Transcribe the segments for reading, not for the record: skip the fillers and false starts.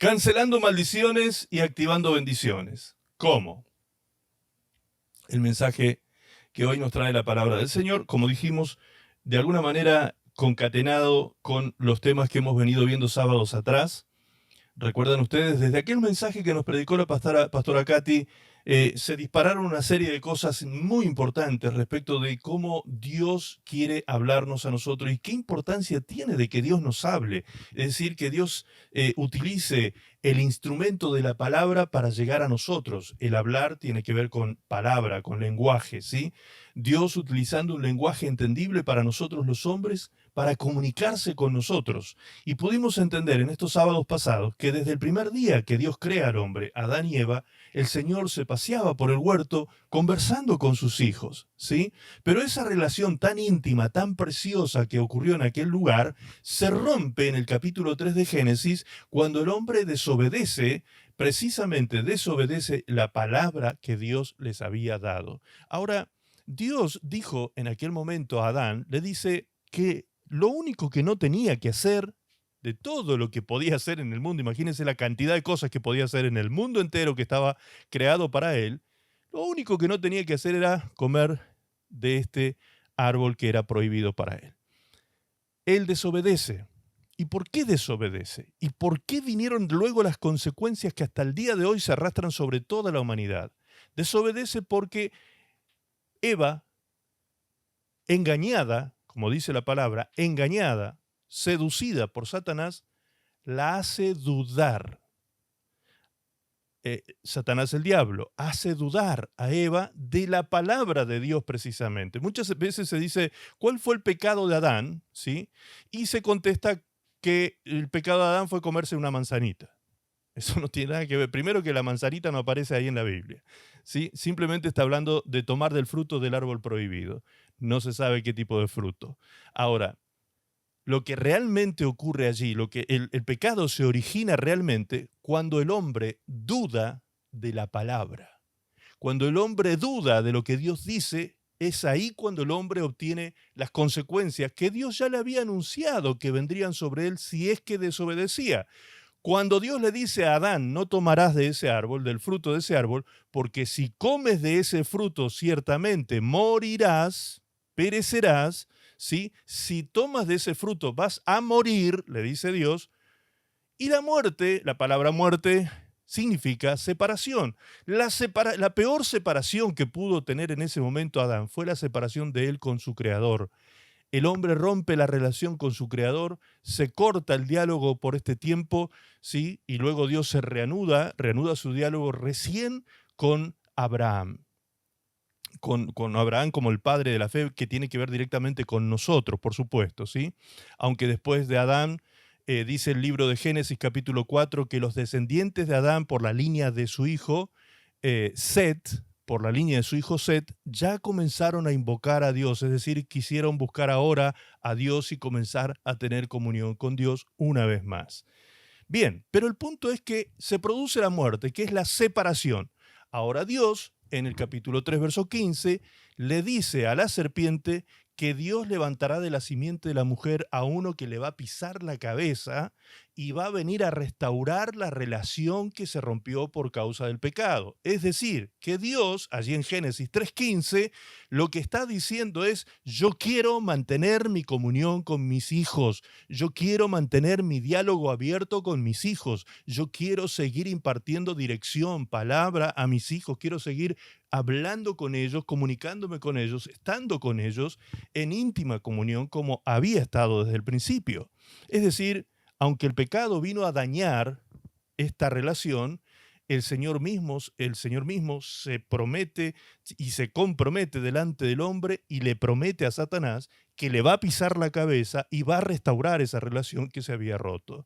Cancelando maldiciones y activando bendiciones. ¿Cómo? El mensaje que hoy nos trae la palabra del Señor, como dijimos, de alguna manera concatenado con los temas que hemos venido viendo sábados atrás. Recuerdan ustedes, desde aquel mensaje que nos predicó la pastora Katy, se dispararon una serie de cosas muy importantes respecto de cómo Dios quiere hablarnos a nosotros y qué importancia tiene de que Dios nos hable. Es decir, que Dios utilice el instrumento de la palabra para llegar a nosotros. El hablar tiene que ver con palabra, con lenguaje, ¿sí? Dios utilizando un lenguaje entendible para nosotros los hombres, para comunicarse con nosotros. Y pudimos entender en estos sábados pasados que desde el primer día que Dios crea al hombre, Adán y Eva, el Señor se paseaba por el huerto conversando con sus hijos, ¿sí? Pero esa relación tan íntima, tan preciosa que ocurrió en aquel lugar, se rompe en el capítulo 3 de Génesis cuando el hombre desobedece, precisamente desobedece la palabra que Dios les había dado. Ahora, Dios dijo en aquel momento a Adán, le dice que lo único que no tenía que hacer, de todo lo que podía hacer en el mundo, imagínense la cantidad de cosas que podía hacer en el mundo entero que estaba creado para él, lo único que no tenía que hacer era comer de este árbol que era prohibido para él. Él desobedece. ¿Y por qué desobedece? ¿Y por qué vinieron luego las consecuencias que hasta el día de hoy se arrastran sobre toda la humanidad? Desobedece porque Eva, engañada, como dice la palabra, engañada, seducida por Satanás, la hace dudar. Satanás, el diablo, hace dudar a Eva de la palabra de Dios precisamente. Muchas veces se dice, ¿cuál fue el pecado de Adán? ¿Sí? Y se contesta que el pecado de Adán fue comerse una manzanita. Eso no tiene nada que ver. Primero que la manzanita no aparece ahí en la Biblia, ¿sí? Simplemente está hablando de tomar del fruto del árbol prohibido. No se sabe qué tipo de fruto. Ahora, lo que realmente ocurre allí, lo que el pecado se origina realmente cuando el hombre duda de la palabra. Cuando el hombre duda de lo que Dios dice, es ahí cuando el hombre obtiene las consecuencias que Dios ya le había anunciado que vendrían sobre él si es que desobedecía. Cuando Dios le dice a Adán, no tomarás de ese árbol, del fruto de ese árbol, porque si comes de ese fruto ciertamente morirás, perecerás, ¿sí? Si tomas de ese fruto vas a morir, le dice Dios, y la muerte, la palabra muerte significa separación. La peor separación que pudo tener en ese momento Adán fue la separación de él con su Creador. El hombre rompe la relación con su Creador, se corta el diálogo por este tiempo, ¿sí? Y luego Dios se reanuda su diálogo recién con Abraham. Con Abraham como el padre de la fe, que tiene que ver directamente con nosotros, por supuesto, ¿sí? Aunque después de Adán, dice el libro de Génesis capítulo 4, que los descendientes de Adán por la línea de su hijo Set, por la línea de su hijo Set, ya comenzaron a invocar a Dios, es decir, quisieron buscar ahora a Dios y comenzar a tener comunión con Dios una vez más. Bien, pero el punto es que se produce la muerte, que es la separación. Ahora Dios, en el capítulo 3, verso 15, le dice a la serpiente que Dios levantará de la simiente de la mujer a uno que le va a pisar la cabeza y va a venir a restaurar la relación que se rompió por causa del pecado. Es decir, que Dios, allí en Génesis 3:15, lo que está diciendo es, yo quiero mantener mi comunión con mis hijos, yo quiero mantener mi diálogo abierto con mis hijos, yo quiero seguir impartiendo dirección, palabra a mis hijos, quiero seguir hablando con ellos, comunicándome con ellos, estando con ellos en íntima comunión como había estado desde el principio. Es decir, aunque el pecado vino a dañar esta relación, el Señor mismo se promete y se compromete delante del hombre y le promete a Satanás que le va a pisar la cabeza y va a restaurar esa relación que se había roto.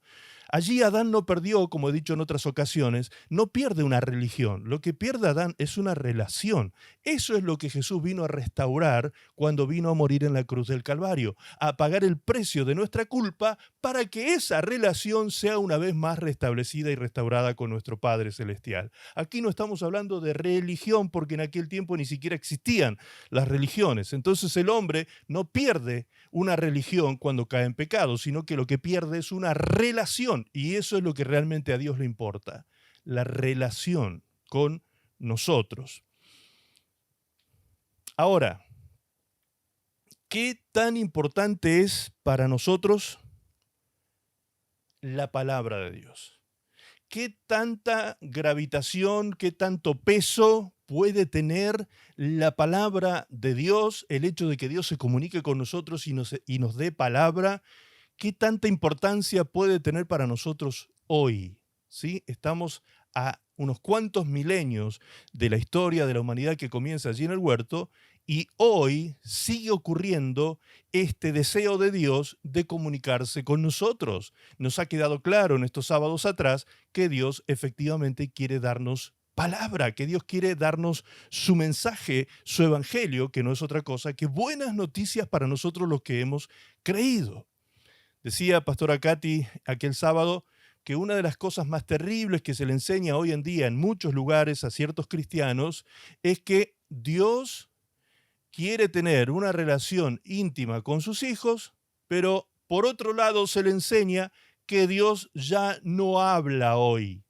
Allí Adán no perdió, como he dicho en otras ocasiones, no pierde una religión. Lo que pierde Adán es una relación. Eso es lo que Jesús vino a restaurar cuando vino a morir en la cruz del Calvario, a pagar el precio de nuestra culpa para que esa relación sea una vez más restablecida y restaurada con nuestro Padre Celestial. Aquí no estamos hablando de religión porque en aquel tiempo ni siquiera existían las religiones. Entonces el hombre no pierde pierde una religión cuando cae en pecado, sino que lo que pierde es una relación. Y eso es lo que realmente a Dios le importa, la relación con nosotros. Ahora, ¿qué tan importante es para nosotros la palabra de Dios? ¿Qué tanta gravitación, qué tanto peso puede tener la palabra de Dios, el hecho de que Dios se comunique con nosotros y nos dé palabra? ¿Qué tanta importancia puede tener para nosotros hoy? ¿Sí? Estamos a unos cuantos milenios de la historia de la humanidad que comienza allí en el huerto, y hoy sigue ocurriendo este deseo de Dios de comunicarse con nosotros. Nos ha quedado claro en estos sábados atrás que Dios efectivamente quiere darnos palabra, que Dios quiere darnos su mensaje, su evangelio, que no es otra cosa que buenas noticias para nosotros los que hemos creído. Decía Pastora Katy aquel sábado que una de las cosas más terribles que se le enseña hoy en día en muchos lugares a ciertos cristianos es que Dios quiere tener una relación íntima con sus hijos, pero por otro lado se le enseña que Dios ya no habla hoy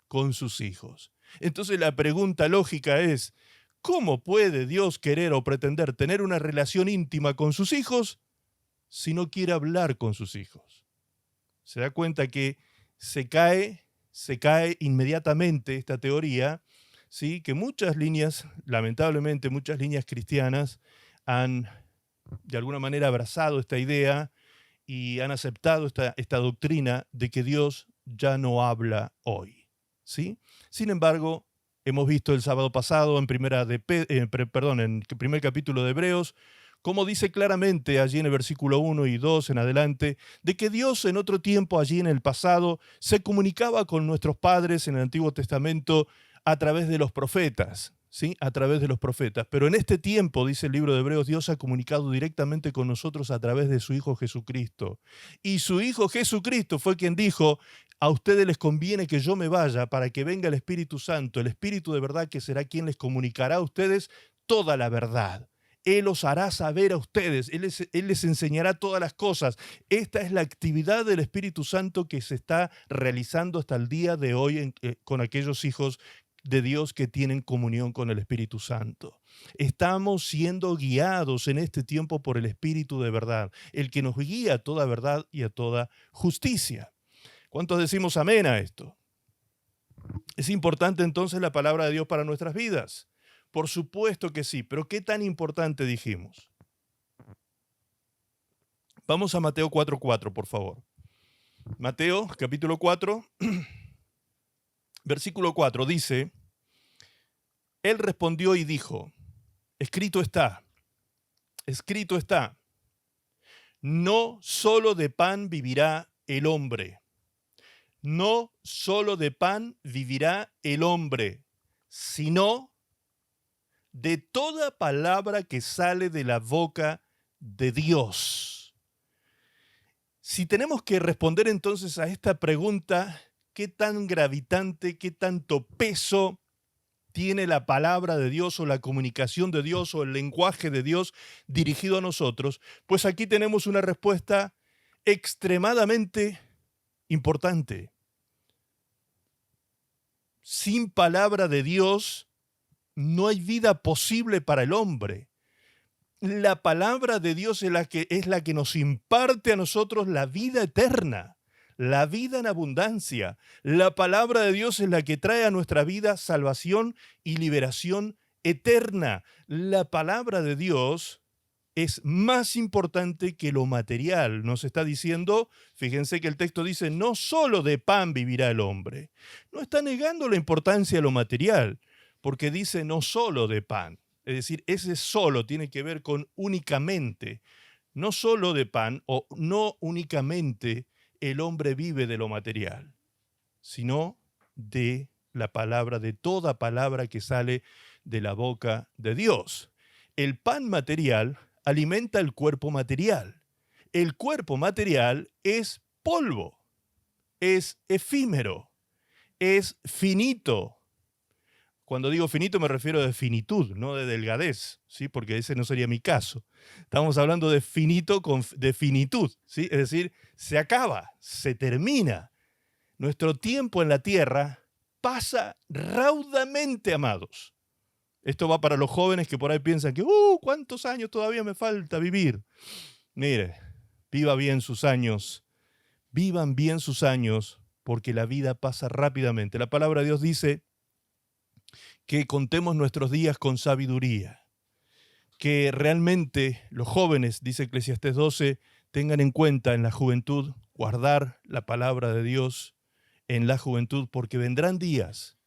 con sus hijos. Entonces la pregunta lógica es, ¿cómo puede Dios querer o pretender tener una relación íntima con sus hijos si no quiere hablar con sus hijos? Se da cuenta que se cae inmediatamente esta teoría, ¿sí? Que muchas líneas, lamentablemente muchas líneas cristianas han de alguna manera abrazado esta idea y han aceptado esta doctrina de que Dios ya no habla hoy, ¿sí? Sin embargo, hemos visto el sábado pasado en el primer capítulo de Hebreos, como dice claramente allí en el versículo 1 y 2 en adelante, de que Dios en otro tiempo, allí en el pasado, se comunicaba con nuestros padres en el Antiguo Testamento a través de los profetas, ¿sí? A través de los profetas. Pero en este tiempo, dice el libro de Hebreos, Dios ha comunicado directamente con nosotros a través de su Hijo Jesucristo. Y su Hijo Jesucristo fue quien dijo, a ustedes les conviene que yo me vaya para que venga el Espíritu Santo, el Espíritu de verdad que será quien les comunicará a ustedes toda la verdad. Él os hará saber a ustedes, Él les enseñará todas las cosas. Esta es la actividad del Espíritu Santo que se está realizando hasta el día de hoy con aquellos hijos de Dios que tienen comunión con el Espíritu Santo. Estamos siendo guiados en este tiempo por el Espíritu de verdad, el que nos guía a toda verdad y a toda justicia. ¿Cuántos decimos amén a esto? ¿Es importante entonces la palabra de Dios para nuestras vidas? Por supuesto que sí, pero ¿qué tan importante dijimos? Vamos a Mateo 4:4, por favor. Mateo, capítulo 4, versículo 4, dice, Él respondió y dijo, escrito está, no solo de pan vivirá el hombre, no solo de pan vivirá el hombre, sino de toda palabra que sale de la boca de Dios. Si tenemos que responder entonces a esta pregunta, ¿qué tan gravitante, qué tanto peso tiene la palabra de Dios o la comunicación de Dios o el lenguaje de Dios dirigido a nosotros? Pues aquí tenemos una respuesta extremadamente importante. Sin palabra de Dios no hay vida posible para el hombre. La palabra de Dios es la que nos imparte a nosotros la vida eterna, la vida en abundancia. La palabra de Dios es la que trae a nuestra vida salvación y liberación eterna. La palabra de Dios es más importante que lo material. Nos está diciendo, fíjense que el texto dice, no solo de pan vivirá el hombre. No está negando la importancia de lo material, porque dice no solo de pan. Es decir, ese solo tiene que ver con únicamente. No solo de pan o no únicamente el hombre vive de lo material, sino de la palabra, de toda palabra que sale de la boca de Dios. El pan material alimenta el cuerpo material. El cuerpo material es polvo, es efímero, es finito. Cuando digo finito me refiero de finitud, no de delgadez, ¿sí? Porque ese no sería mi caso. Estamos hablando de finito de finitud, ¿sí? Es decir, se acaba, se termina. Nuestro tiempo en la tierra pasa raudamente, amados. Esto va para los jóvenes que por ahí piensan que, ¿cuántos años todavía me falta vivir? Mire, viva bien sus años, vivan bien sus años, porque la vida pasa rápidamente. La palabra de Dios dice que contemos nuestros días con sabiduría, que realmente los jóvenes, dice Eclesiastés 12, tengan en cuenta en la juventud guardar la palabra de Dios en la juventud, porque vendrán días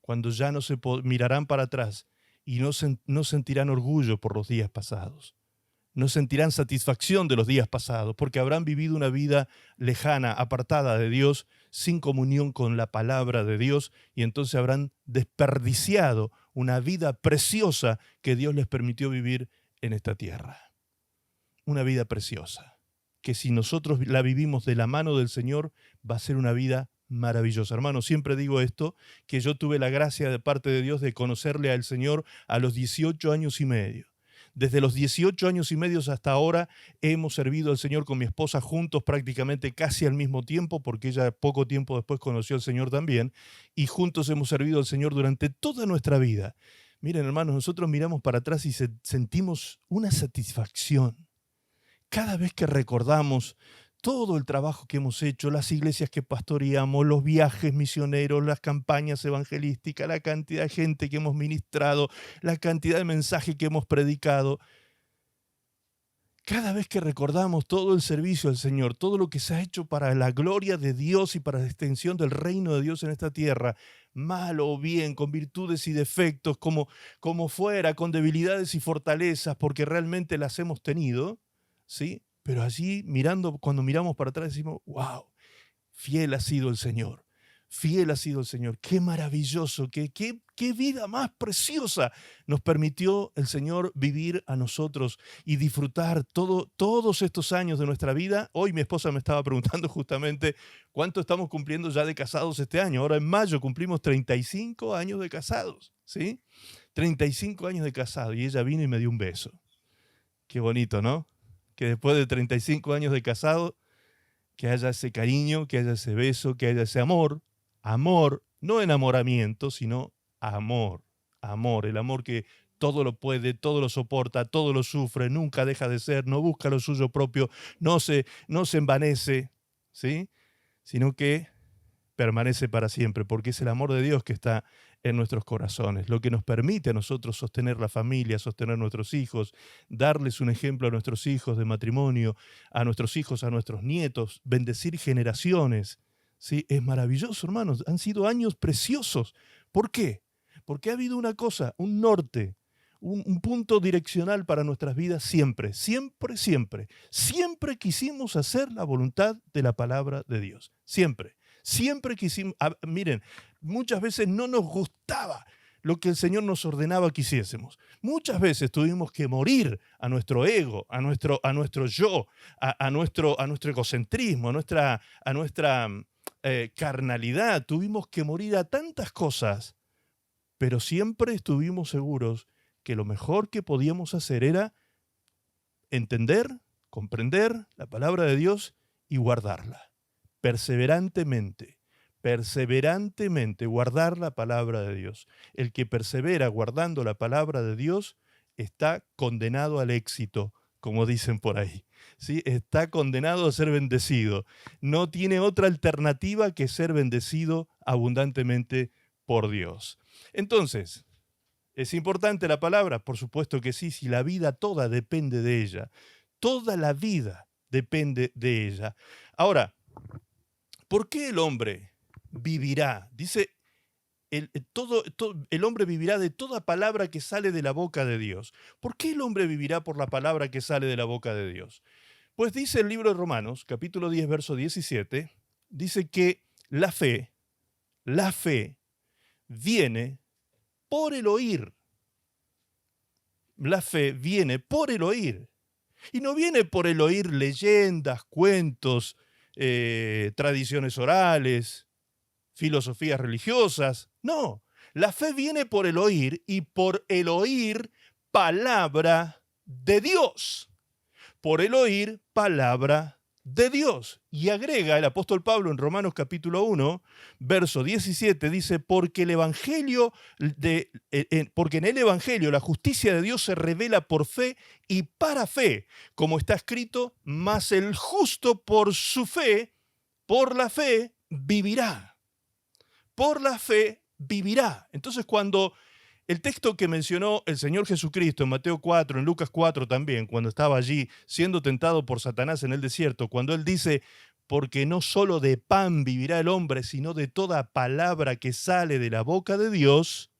cuando ya no se mirarán para atrás y no sentirán orgullo por los días pasados. No sentirán satisfacción de los días pasados, porque habrán vivido una vida lejana, apartada de Dios, sin comunión con la palabra de Dios, y entonces habrán desperdiciado una vida preciosa que Dios les permitió vivir en esta tierra. Una vida preciosa, que si nosotros la vivimos de la mano del Señor, va a ser una vida maravillosa. Hermano, siempre digo esto, que yo tuve la gracia de parte de Dios de conocerle al Señor a los 18 años y medio. Desde los 18 años y medio hasta ahora hemos servido al Señor con mi esposa juntos prácticamente casi al mismo tiempo, porque ella poco tiempo después conoció al Señor también, y juntos hemos servido al Señor durante toda nuestra vida. Miren, hermanos, nosotros miramos para atrás y sentimos una satisfacción. Cada vez que recordamos todo el trabajo que hemos hecho, las iglesias que pastoreamos, los viajes misioneros, las campañas evangelísticas, la cantidad de gente que hemos ministrado, la cantidad de mensajes que hemos predicado. Cada vez que recordamos todo el servicio al Señor, todo lo que se ha hecho para la gloria de Dios y para la extensión del reino de Dios en esta tierra, mal o bien, con virtudes y defectos, como fuera, con debilidades y fortalezas, porque realmente las hemos tenido, ¿sí? Pero allí, cuando miramos para atrás, decimos, wow, fiel ha sido el Señor. Fiel ha sido el Señor. Qué maravilloso, qué vida más preciosa nos permitió el Señor vivir a nosotros y disfrutar todos estos años de nuestra vida. Hoy mi esposa me estaba preguntando justamente cuánto estamos cumpliendo ya de casados este año. Ahora en mayo cumplimos 35 años de casados, ¿sí? 35 años de casados, y ella vino y me dio un beso. Qué bonito, ¿no? Que después de 35 años de casado, que haya ese cariño, que haya ese beso, que haya ese amor, no enamoramiento, sino amor, el amor que todo lo puede, todo lo soporta, todo lo sufre, nunca deja de ser, no busca lo suyo propio, no se envanece, ¿sí? Sino que permanece para siempre, porque es el amor de Dios que está en nuestros corazones, lo que nos permite a nosotros sostener la familia, sostener nuestros hijos, darles un ejemplo a nuestros hijos de matrimonio, a nuestros hijos, a nuestros nietos, bendecir generaciones. ¿Sí? Es maravilloso, hermanos. Han sido años preciosos. ¿Por qué? Porque ha habido una cosa, un norte, un punto direccional para nuestras vidas siempre, siempre, siempre. Siempre quisimos hacer la voluntad de la palabra de Dios. Siempre. Siempre quisimos, miren, muchas veces no nos gustaba lo que el Señor nos ordenaba que hiciésemos. Muchas veces tuvimos que morir a nuestro ego, a nuestro yo, a nuestro egocentrismo, a nuestra carnalidad. Tuvimos que morir a tantas cosas, pero siempre estuvimos seguros que lo mejor que podíamos hacer era entender, comprender la palabra de Dios y guardarla. Perseverantemente guardar la palabra de Dios. El que persevera guardando la palabra de Dios está condenado al éxito, como dicen por ahí. ¿Sí? Está condenado a ser bendecido. No tiene otra alternativa que ser bendecido abundantemente por Dios. Entonces, ¿es importante la palabra? Por supuesto que sí, si la vida toda depende de ella. Toda la vida depende de ella. Ahora, ¿por qué el hombre vivirá? Dice, el hombre vivirá de toda palabra que sale de la boca de Dios. ¿Por qué el hombre vivirá por la palabra que sale de la boca de Dios? Pues dice el libro de Romanos, capítulo 10, verso 17, dice que la fe viene por el oír. La fe viene por el oír. Y no viene por el oír leyendas, cuentos, tradiciones orales. filosofías religiosas. No, la fe viene por el oír y por el oír palabra de Dios. Por el oír palabra de Dios. Y agrega el apóstol Pablo en Romanos capítulo 1, verso 17, dice, porque porque en el Evangelio la justicia de Dios se revela por fe y para fe, como está escrito, mas el justo por su fe, por la fe, vivirá. Por la fe vivirá. Entonces, cuando el texto que mencionó el Señor Jesucristo en Mateo 4, en Lucas 4 también, cuando estaba allí siendo tentado por Satanás en el desierto, cuando él dice, porque no solo de pan vivirá el hombre, sino de toda palabra que sale de la boca de Dios,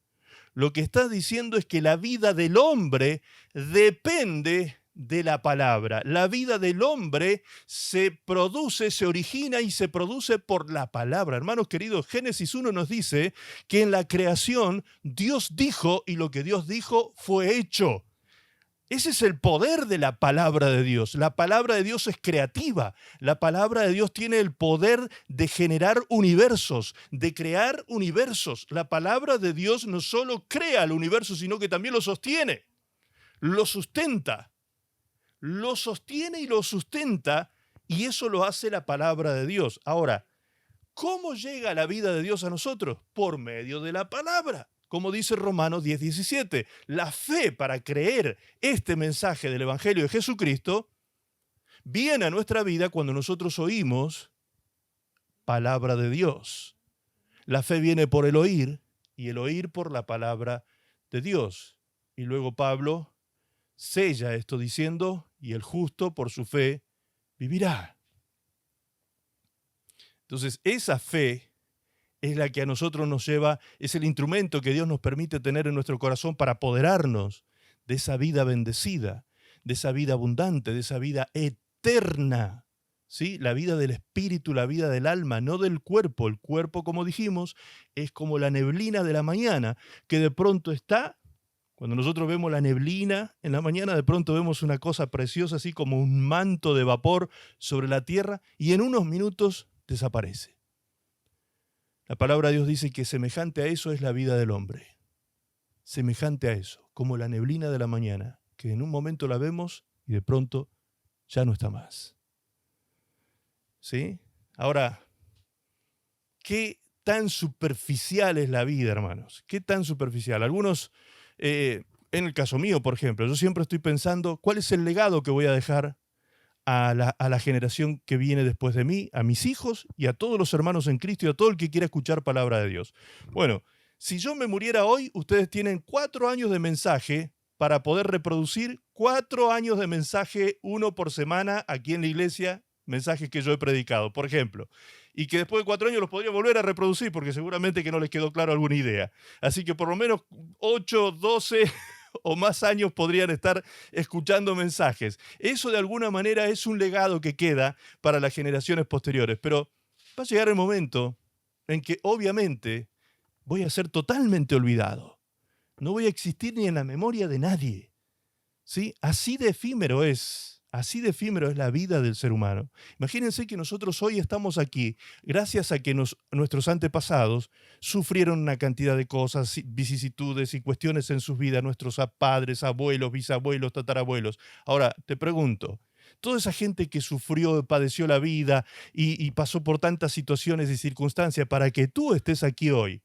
lo que está diciendo es que la vida del hombre depende de la palabra. La vida del hombre se produce, se origina y se produce por la palabra. Hermanos queridos, Génesis 1 nos dice que en la creación Dios dijo y lo que Dios dijo fue hecho. Ese es el poder de la palabra de Dios. La palabra de Dios es creativa. La palabra de Dios tiene el poder de generar universos, de crear universos. La palabra de Dios no solo crea el universo, sino que también lo sostiene, lo sustenta. Lo sostiene y lo sustenta, y eso lo hace la palabra de Dios. Ahora, ¿cómo llega la vida de Dios a nosotros? Por medio de la palabra. Como dice Romanos 10:17, la fe para creer este mensaje del Evangelio de Jesucristo viene a nuestra vida cuando nosotros oímos palabra de Dios. La fe viene por el oír y el oír por la palabra de Dios. Y luego Pablo sella esto diciendo, y el justo por su fe vivirá. Entonces, esa fe es la que a nosotros nos lleva, es el instrumento que Dios nos permite tener en nuestro corazón para apoderarnos de esa vida bendecida, de esa vida abundante, de esa vida eterna. ¿Sí? La vida del espíritu, la vida del alma, no del cuerpo. El cuerpo, como dijimos, es como la neblina de la mañana, que de pronto está. Cuando nosotros vemos la neblina en la mañana, de pronto vemos una cosa preciosa, así como un manto de vapor sobre la tierra, y en unos minutos desaparece. La palabra de Dios dice que semejante a eso es la vida del hombre. Semejante a eso, como la neblina de la mañana, que en un momento la vemos y de pronto ya no está más. ¿Sí? Ahora, ¿qué tan superficial es la vida, hermanos? ¿Qué tan superficial? Algunos... en el caso mío, por ejemplo, yo siempre estoy pensando cuál es el legado que voy a dejar a la generación que viene después de mí, a mis hijos y a todos los hermanos en Cristo y a todo el que quiera escuchar palabra de Dios. Bueno, si yo me muriera hoy, ustedes tienen 4 años de mensaje para poder reproducir 4 años de mensaje, uno por semana aquí en la iglesia, mensajes que yo he predicado, por ejemplo. Y que después de 4 años los podría volver a reproducir porque seguramente que no les quedó claro alguna idea. Así que por lo menos 8, 12 o más años podrían estar escuchando mensajes. Eso de alguna manera es un legado que queda para las generaciones posteriores. Pero va a llegar el momento en que obviamente voy a ser totalmente olvidado. No voy a existir ni en la memoria de nadie. ¿Sí? Así de efímero es. Así de efímero es la vida del ser humano. Imagínense que nosotros hoy estamos aquí gracias a que nuestros antepasados sufrieron una cantidad de cosas, vicisitudes y cuestiones en sus vidas, nuestros padres, abuelos, bisabuelos, tatarabuelos. Ahora, te pregunto, toda esa gente que sufrió, padeció la vida y pasó por tantas situaciones y circunstancias para que tú estés aquí hoy,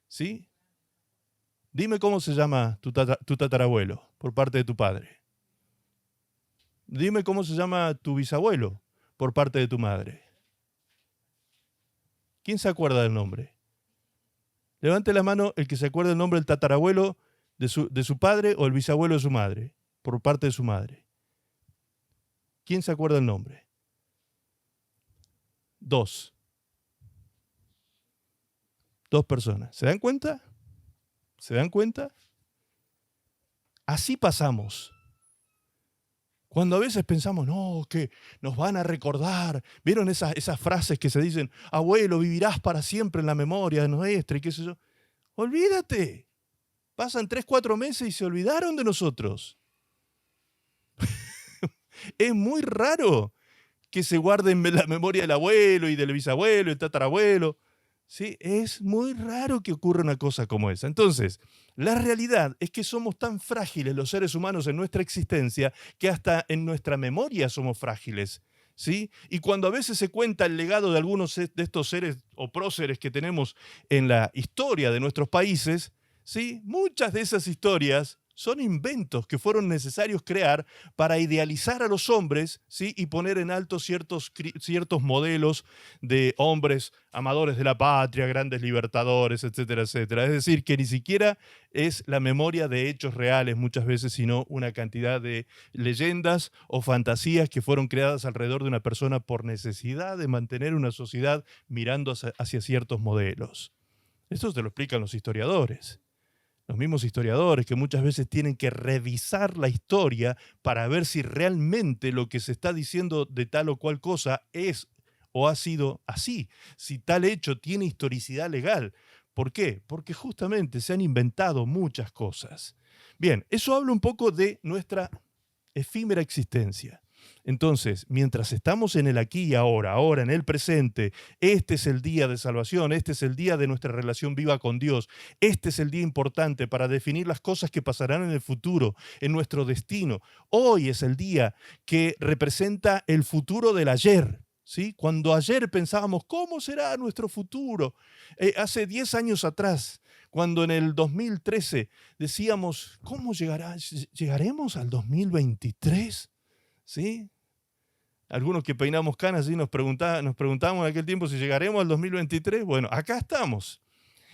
¿sí? Dime cómo se llama tu tatarabuelo por parte de tu padre. Dime cómo se llama tu bisabuelo por parte de tu madre. ¿Quién se acuerda del nombre? Levante la mano el que se acuerda del nombre del tatarabuelo de su padre o el bisabuelo de su madre, por parte de su madre. ¿Quién se acuerda del nombre? 2. 2 personas. ¿Se dan cuenta? ¿Se dan cuenta? Así pasamos. Cuando a veces pensamos, no, que nos van a recordar. ¿Vieron esas frases que se dicen, abuelo, vivirás para siempre en la memoria de nuestra y qué sé yo? Olvídate. Pasan 3, 4 meses y se olvidaron de nosotros. Es muy raro que se guarden la memoria del abuelo y del bisabuelo y el tatarabuelo. ¿sí? Es muy raro que ocurra una cosa como esa. Entonces, la realidad es que somos tan frágiles los seres humanos en nuestra existencia que hasta en nuestra memoria somos frágiles, ¿sí? Y cuando a veces se cuenta el legado de algunos de estos seres o próceres que tenemos en la historia de nuestros países, ¿sí? Muchas de esas historias son inventos que fueron necesarios crear para idealizar a los hombres, ¿sí? Y poner en alto ciertos modelos de hombres amadores de la patria, grandes libertadores, etcétera, etcétera. Es decir, que ni siquiera es la memoria de hechos reales muchas veces, sino una cantidad de leyendas o fantasías que fueron creadas alrededor de una persona por necesidad de mantener una sociedad mirando hacia ciertos modelos. Esto te lo explican los historiadores. Los mismos historiadores que muchas veces tienen que revisar la historia para ver si realmente lo que se está diciendo de tal o cual cosa es o ha sido así, si tal hecho tiene historicidad legal. ¿Por qué? Porque justamente se han inventado muchas cosas. Bien, eso habla un poco de nuestra efímera existencia. Entonces, mientras estamos en el aquí y ahora, ahora en el presente, este es el día de salvación, este es el día de nuestra relación viva con Dios, este es el día importante para definir las cosas que pasarán en el futuro, en nuestro destino. Hoy es el día que representa el futuro del ayer. ¿Sí? Cuando ayer pensábamos, ¿cómo será nuestro futuro? Hace 10 años atrás, cuando en el 2013 decíamos, ¿cómo llegaremos al 2023? ¿Sí? Algunos que peinamos canas ¿sí? Nos preguntábamos en aquel tiempo si llegaremos al 2023. Bueno, acá estamos.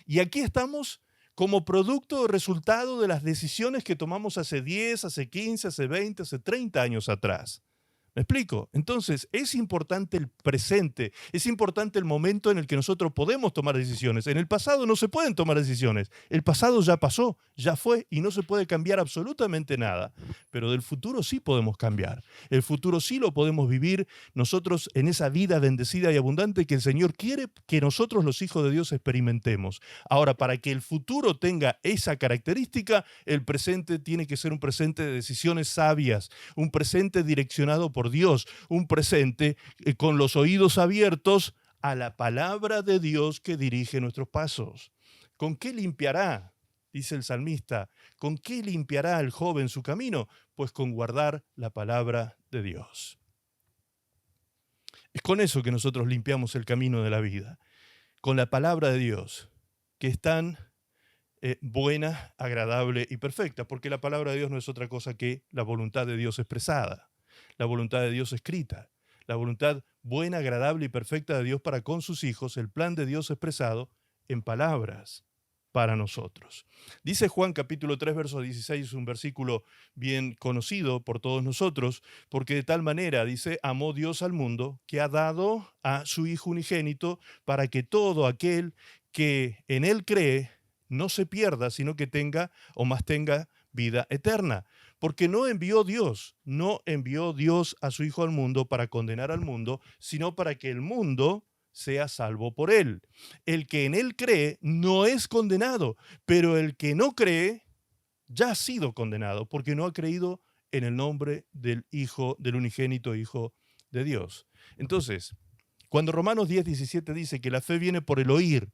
Y aquí estamos como producto o resultado de las decisiones que tomamos hace 10, hace 15, hace 20, hace 30 años atrás. ¿Me explico? Entonces, es importante el presente, es importante el momento en el que nosotros podemos tomar decisiones. En el pasado no se pueden tomar decisiones. El pasado ya pasó, ya fue y no se puede cambiar absolutamente nada. Pero del futuro sí podemos cambiar. El futuro sí lo podemos vivir nosotros en esa vida bendecida y abundante que el Señor quiere que nosotros los hijos de Dios experimentemos. Ahora, para que el futuro tenga esa característica, el presente tiene que ser un presente de decisiones sabias, un presente direccionado por Dios, un presente con los oídos abiertos a la palabra de Dios que dirige nuestros pasos. ¿Con qué limpiará? Dice el salmista, ¿con qué limpiará el joven su camino? Pues con guardar la palabra de Dios. Es con eso que nosotros limpiamos el camino de la vida, con la palabra de Dios, que es tan buena, agradable y perfecta, porque la palabra de Dios no es otra cosa que la voluntad de Dios expresada, la voluntad de Dios escrita, la voluntad buena, agradable y perfecta de Dios para con sus hijos, el plan de Dios expresado en palabras para nosotros. Dice Juan capítulo 3, verso 16, un versículo bien conocido por todos nosotros, porque de tal manera, dice, amó Dios al mundo, que ha dado a su Hijo unigénito para que todo aquel que en Él cree no se pierda, sino que tenga o más tenga vida eterna. Porque no envió Dios a su Hijo al mundo para condenar al mundo, sino para que el mundo sea salvo por él. El que en él cree no es condenado, pero el que no cree ya ha sido condenado, porque no ha creído en el nombre del Hijo, del unigénito Hijo de Dios. Entonces, cuando Romanos 10:17 dice que la fe viene por el oír,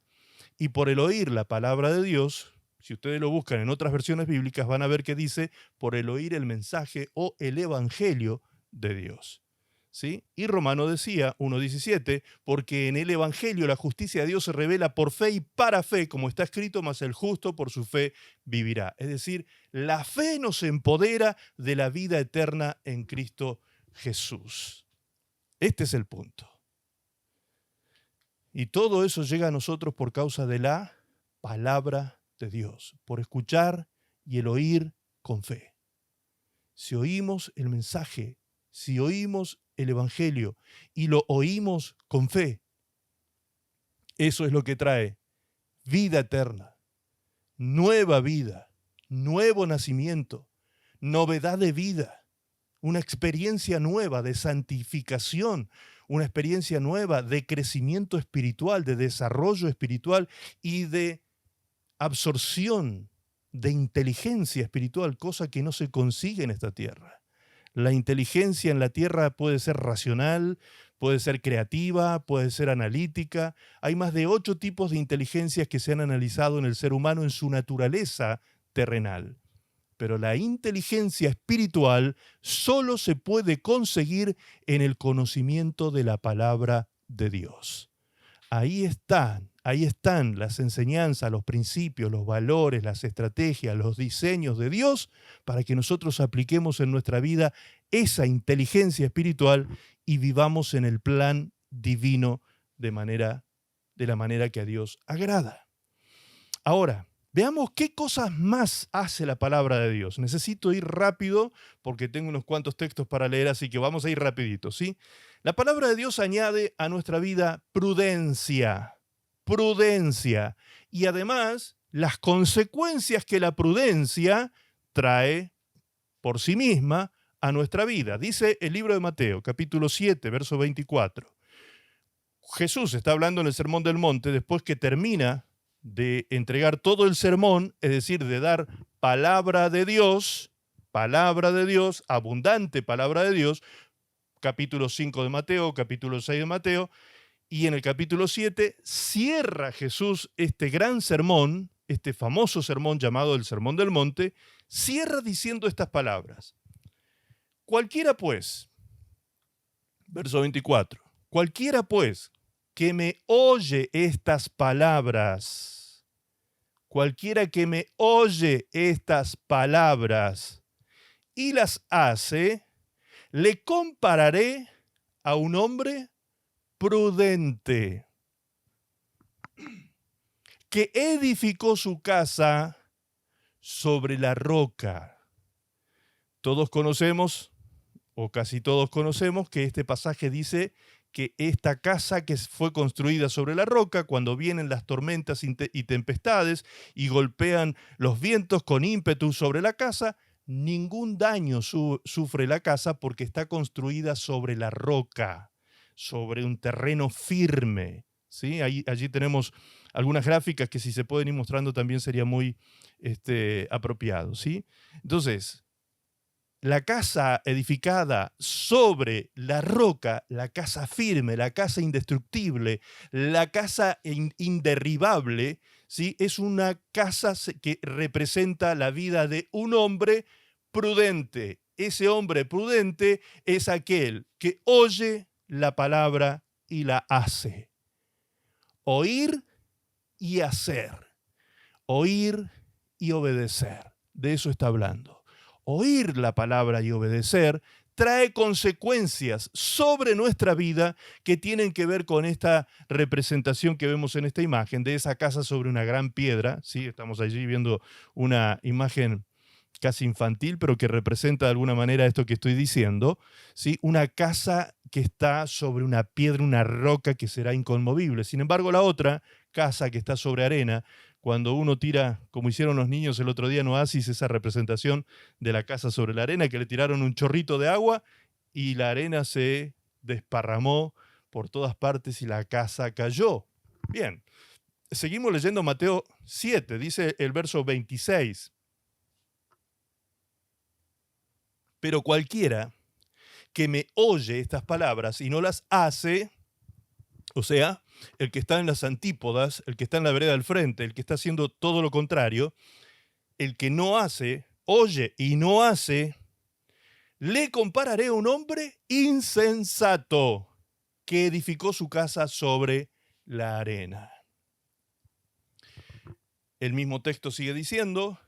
y por el oír la palabra de Dios, si ustedes lo buscan en otras versiones bíblicas, van a ver que dice por el oír el mensaje o el evangelio de Dios. ¿Sí? Y Romano decía, 1:17, porque en el evangelio la justicia de Dios se revela por fe y para fe, como está escrito, mas el justo por su fe vivirá. Es decir, la fe nos empodera de la vida eterna en Cristo Jesús. Este es el punto. Y todo eso llega a nosotros por causa de la palabra de Dios, por escuchar y el oír con fe. Si oímos el mensaje, si oímos el evangelio y lo oímos con fe, eso es lo que trae vida eterna, nueva vida, nuevo nacimiento, novedad de vida, una experiencia nueva de santificación, una experiencia nueva de crecimiento espiritual, de desarrollo espiritual y de absorción de inteligencia espiritual, cosa que no se consigue en esta tierra. La inteligencia en la tierra puede ser racional, puede ser creativa, puede ser analítica. Hay más de 8 tipos de inteligencias que se han analizado en el ser humano en su naturaleza terrenal. Pero la inteligencia espiritual solo se puede conseguir en el conocimiento de la palabra de Dios. Ahí están las enseñanzas, los principios, los valores, las estrategias, los diseños de Dios para que nosotros apliquemos en nuestra vida esa inteligencia espiritual y vivamos en el plan divino de la manera que a Dios agrada. Ahora, veamos qué cosas más hace la palabra de Dios. Necesito ir rápido porque tengo unos cuantos textos para leer, así que vamos a ir rapidito, ¿sí? La palabra de Dios añade a nuestra vida prudencia, y además las consecuencias que la prudencia trae por sí misma a nuestra vida. Dice el libro de Mateo, capítulo 7, verso 24. Jesús está hablando en el Sermón del Monte después que termina de entregar todo el sermón, es decir, de dar palabra de Dios, abundante palabra de Dios, capítulo 5 de Mateo, capítulo 6 de Mateo, y en el capítulo 7 cierra Jesús este gran sermón, este famoso sermón llamado el Sermón del Monte, cierra diciendo estas palabras. Cualquiera pues, verso 24, cualquiera pues que me oye estas palabras, cualquiera que me oye estas palabras y las hace, le compararé a un hombre prudente que edificó su casa sobre la roca. Todos conocemos, o casi todos conocemos, que este pasaje dice que esta casa que fue construida sobre la roca, cuando vienen las tormentas y tempestades y golpean los vientos con ímpetu sobre la casa, ningún daño sufre la casa porque está construida sobre la roca, sobre un terreno firme. ¿Sí? Allí tenemos algunas gráficas que si se pueden ir mostrando también sería muy apropiado. ¿Sí? Entonces, la casa edificada sobre la roca, la casa firme, la casa indestructible, la casa inderribable, ¿sí? Es una casa que representa la vida de un hombre prudente. Ese hombre prudente es aquel que oye la palabra y la hace. Oír y hacer. Oír y obedecer. De eso está hablando. Oír la palabra y obedecer trae consecuencias sobre nuestra vida que tienen que ver con esta representación que vemos en esta imagen de esa casa sobre una gran piedra. ¿Sí? Estamos allí viendo una imagen casi infantil, pero que representa de alguna manera esto que estoy diciendo. ¿Sí? Una casa que está sobre una piedra, una roca que será inconmovible. Sin embargo, la otra casa que está sobre arena, cuando uno tira, como hicieron los niños el otro día en Oasis, esa representación de la casa sobre la arena, que le tiraron un chorrito de agua y la arena se desparramó por todas partes y la casa cayó. Bien, seguimos leyendo Mateo 7, dice el verso 26. Pero cualquiera que me oye estas palabras y no las hace, o sea, el que está en las antípodas, el que está en la vereda del frente, el que está haciendo todo lo contrario, el que no hace, oye y no hace, le compararé a un hombre insensato que edificó su casa sobre la arena. El mismo texto sigue diciendo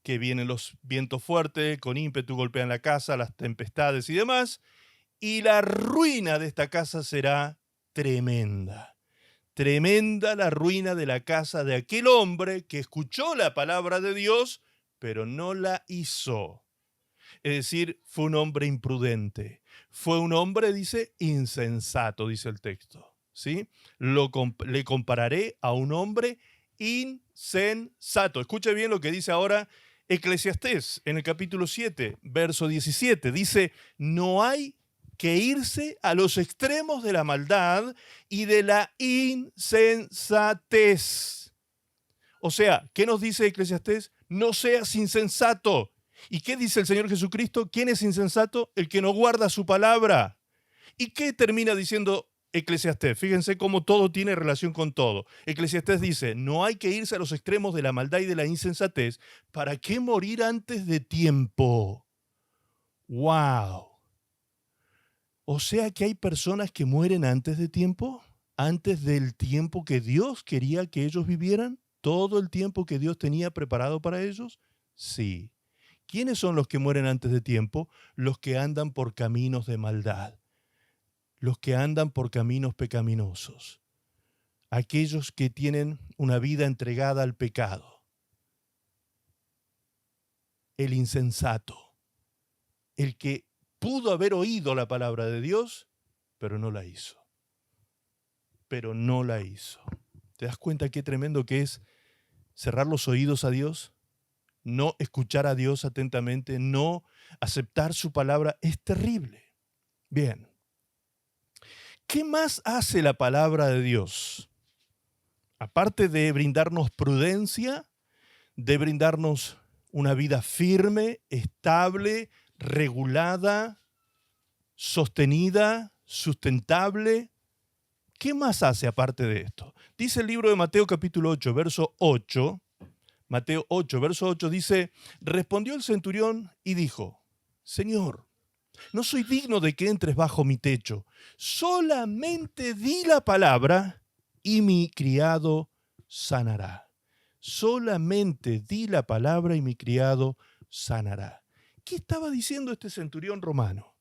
que vienen los vientos fuertes, con ímpetu golpean la casa, las tempestades y demás, y la ruina de esta casa será tremenda. Tremenda la ruina de la casa de aquel hombre que escuchó la palabra de Dios, pero no la hizo. Es decir, fue un hombre imprudente. Fue un hombre, dice, insensato, dice el texto. ¿Sí? Le compararé a un hombre insensato. Escuche bien lo que dice ahora Eclesiastés en el capítulo 7, verso 17. Dice, no hay que irse a los extremos de la maldad y de la insensatez. O sea, ¿qué nos dice Eclesiastés? No seas insensato. ¿Y qué dice el Señor Jesucristo? ¿Quién es insensato? El que no guarda su palabra. ¿Y qué termina diciendo Eclesiastés? Fíjense cómo todo tiene relación con todo. Eclesiastés dice, no hay que irse a los extremos de la maldad y de la insensatez. ¿Para qué morir antes de tiempo? ¡Wow! O sea que hay personas que mueren antes de tiempo, antes del tiempo que Dios quería que ellos vivieran, todo el tiempo que Dios tenía preparado para ellos. Sí. ¿Quiénes son los que mueren antes de tiempo? Los que andan por caminos de maldad, los que andan por caminos pecaminosos, aquellos que tienen una vida entregada al pecado, el insensato, el que pudo haber oído la palabra de Dios, pero no la hizo. Pero no la hizo. ¿Te das cuenta qué tremendo que es cerrar los oídos a Dios? No escuchar a Dios atentamente, no aceptar su palabra, es terrible. Bien. ¿Qué más hace la palabra de Dios? Aparte de brindarnos prudencia, de brindarnos una vida firme, estable, regulada, sostenida, sustentable. ¿Qué más hace aparte de esto? Dice el libro de Mateo capítulo 8, verso 8. Mateo 8, verso 8 dice, respondió el centurión y dijo, Señor, no soy digno de que entres bajo mi techo. Solamente di la palabra y mi criado sanará. Solamente di la palabra y mi criado sanará. ¿Qué estaba diciendo este centurión romano?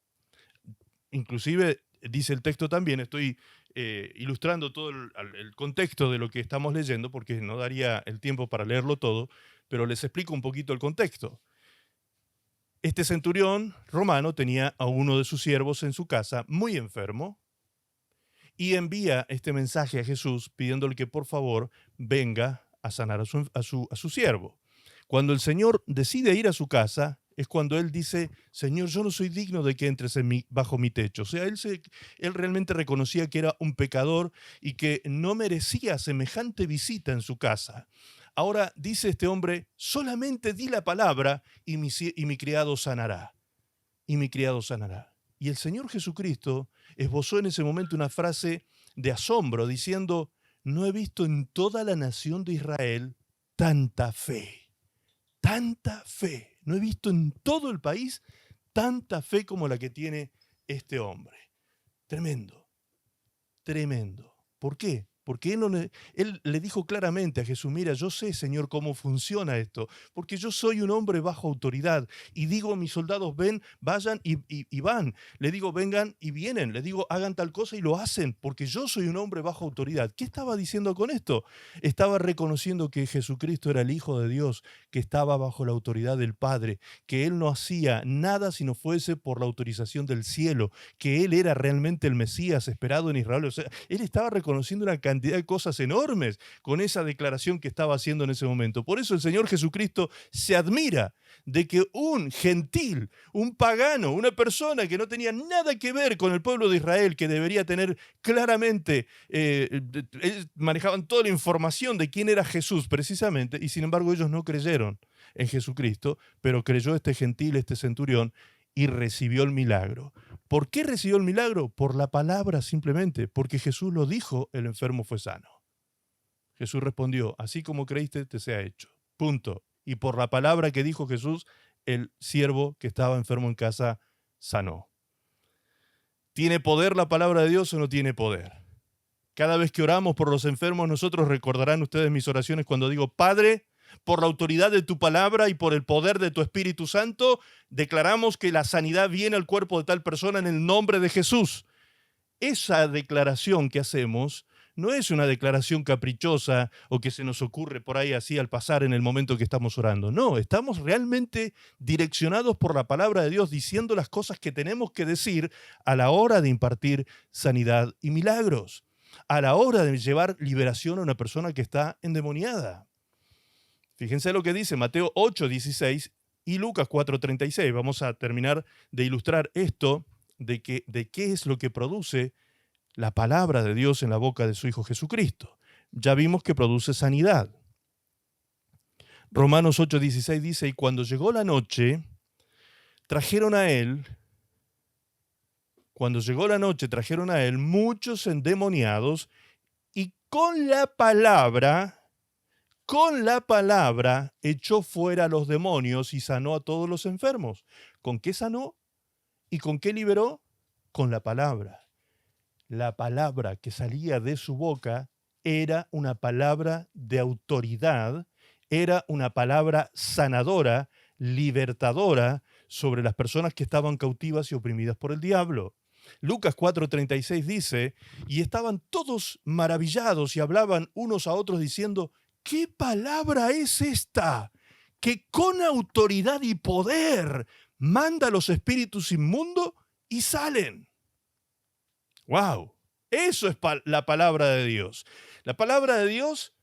Inclusive dice el texto también, estoy ilustrando todo el contexto de lo que estamos leyendo, porque no daría el tiempo para leerlo todo, pero les explico un poquito el contexto. Este centurión romano tenía a uno de sus siervos en su casa muy enfermo y envía este mensaje a Jesús pidiéndole que por favor venga a sanar a su siervo. Cuando el Señor decide ir a su casa es cuando él dice, Señor, yo no soy digno de que entres bajo mi techo. O sea, él realmente reconocía que era un pecador y que no merecía semejante visita en su casa. Ahora dice este hombre, solamente di la palabra y mi criado sanará. Y mi criado sanará. Y el Señor Jesucristo esbozó en ese momento una frase de asombro diciendo, no he visto en toda la nación de Israel tanta fe. Tanta fe. No he visto en todo el país tanta fe como la que tiene este hombre. Tremendo. Tremendo. ¿Por qué? Porque él le dijo claramente a Jesús, mira, yo sé, Señor, cómo funciona esto, porque yo soy un hombre bajo autoridad y digo a mis soldados, ven, vayan y van. Le digo, vengan y vienen. Le digo, hagan tal cosa y lo hacen, porque yo soy un hombre bajo autoridad. ¿Qué estaba diciendo con esto? Estaba reconociendo que Jesucristo era el Hijo de Dios, que estaba bajo la autoridad del Padre, que Él no hacía nada si no fuese por la autorización del cielo, que Él era realmente el Mesías esperado en Israel. O sea, Él estaba reconociendo una cantidad de cosas enormes con esa declaración que estaba haciendo en ese momento. Por eso el Señor Jesucristo se admira de que un gentil, un pagano, una persona que no tenía nada que ver con el pueblo de Israel, que debería tener claramente, manejaban toda la información de quién era Jesús precisamente, y sin embargo ellos no creyeron en Jesucristo, pero creyó este gentil, este centurión, y recibió el milagro. ¿Por qué recibió el milagro? Por la palabra simplemente, porque Jesús lo dijo, el enfermo fue sano. Jesús respondió, así como creíste, te sea hecho. Punto. Y por la palabra que dijo Jesús, el siervo que estaba enfermo en casa sanó. ¿Tiene poder la palabra de Dios o no tiene poder? Cada vez que oramos por los enfermos, nosotros recordarán ustedes mis oraciones cuando digo, Padre, por la autoridad de tu palabra y por el poder de tu Espíritu Santo, declaramos que la sanidad viene al cuerpo de tal persona en el nombre de Jesús. Esa declaración que hacemos no es una declaración caprichosa o que se nos ocurre por ahí así al pasar en el momento que estamos orando. No, estamos realmente direccionados por la palabra de Dios diciendo las cosas que tenemos que decir a la hora de impartir sanidad y milagros, a la hora de llevar liberación a una persona que está endemoniada. Fíjense lo que dice Mateo 8:16 y Lucas 4:36. Vamos a terminar de ilustrar esto de qué es lo que produce la palabra de Dios en la boca de su Hijo Jesucristo. Ya vimos que produce sanidad. Romanos 8:16 dice, y cuando llegó la noche, trajeron a él muchos endemoniados y con la palabra echó fuera a los demonios y sanó a todos los enfermos. ¿Con qué sanó? ¿Y con qué liberó? Con la palabra. La palabra que salía de su boca era una palabra de autoridad, era una palabra sanadora, libertadora sobre las personas que estaban cautivas y oprimidas por el diablo. Lucas 4:36 dice, y estaban todos maravillados y hablaban unos a otros diciendo, ¿qué palabra es esta? Que con autoridad y poder manda a los espíritus inmundos y salen. ¡Wow! Eso es la palabra de Dios. La palabra de Dios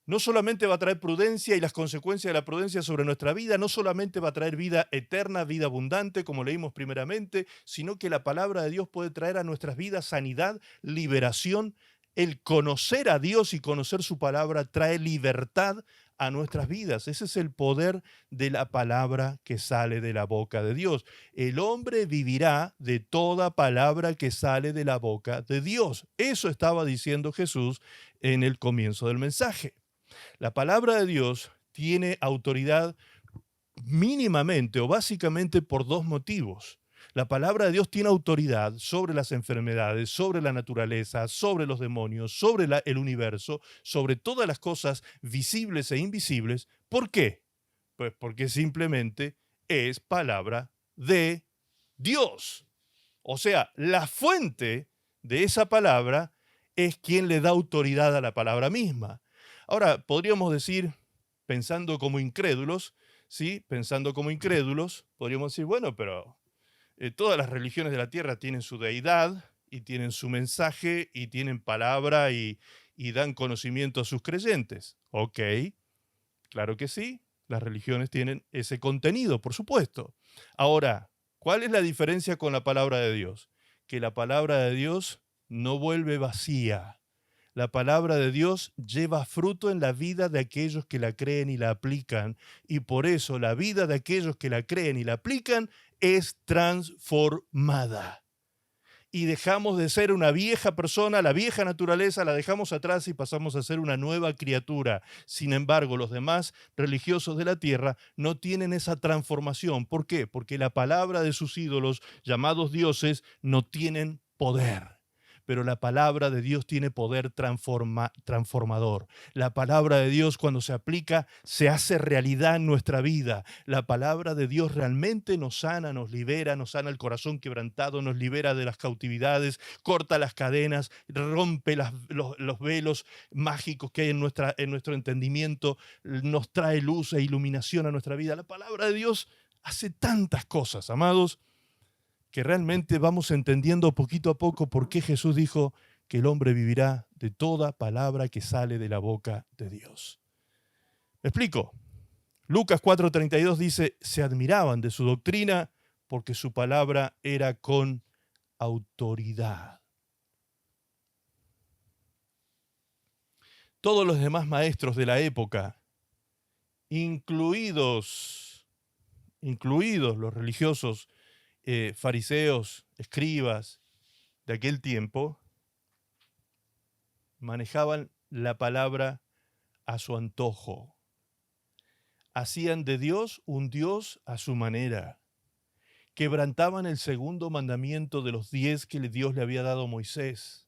no solamente va a traer prudencia y las consecuencias de la prudencia sobre nuestra vida, no solamente va a traer vida eterna, vida abundante, como leímos primeramente, sino que la palabra de Dios puede traer a nuestras vidas sanidad, liberación. El conocer a Dios y conocer su palabra trae libertad a nuestras vidas. Ese es el poder de la palabra que sale de la boca de Dios. El hombre vivirá de toda palabra que sale de la boca de Dios. Eso estaba diciendo Jesús en el comienzo del mensaje. La palabra de Dios tiene autoridad mínimamente o básicamente por dos motivos. La palabra de Dios tiene autoridad sobre las enfermedades, sobre la naturaleza, sobre los demonios, sobre el universo, sobre todas las cosas visibles e invisibles. ¿Por qué? Pues porque simplemente es palabra de Dios. O sea, la fuente de esa palabra es quien le da autoridad a la palabra misma. Ahora, podríamos decir, pensando como incrédulos, ¿sí? Pensando como incrédulos, podríamos decir, bueno, pero todas las religiones de la tierra tienen su deidad y tienen su mensaje y tienen palabra y dan conocimiento a sus creyentes. Ok, claro que sí, las religiones tienen ese contenido, por supuesto. Ahora, ¿cuál es la diferencia con la palabra de Dios? Que la palabra de Dios no vuelve vacía. La palabra de Dios lleva fruto en la vida de aquellos que la creen y la aplican, y por eso la vida de aquellos que la creen y la aplican es transformada. Y dejamos de ser una vieja persona, la vieja naturaleza la dejamos atrás y pasamos a ser una nueva criatura. Sin embargo, los demás religiosos de la tierra no tienen esa transformación. ¿Por qué? Porque la palabra de sus ídolos, llamados dioses, no tienen poder. Pero la palabra de Dios tiene poder transformador. La palabra de Dios, cuando se aplica, se hace realidad en nuestra vida. La palabra de Dios realmente nos sana, nos libera, nos sana el corazón quebrantado, nos libera de las cautividades, corta las cadenas, rompe los velos mágicos que hay en nuestro entendimiento, nos trae luz e iluminación a nuestra vida. La palabra de Dios hace tantas cosas, amados, que realmente vamos entendiendo poquito a poco por qué Jesús dijo que el hombre vivirá de toda palabra que sale de la boca de Dios. ¿Me explico? Lucas 4:32 dice, se admiraban de su doctrina porque su palabra era con autoridad. Todos los demás maestros de la época, incluidos los religiosos, fariseos, escribas de aquel tiempo, manejaban la palabra a su antojo. Hacían de Dios un Dios a su manera. Quebrantaban el segundo mandamiento de los 10 que Dios le había dado a Moisés.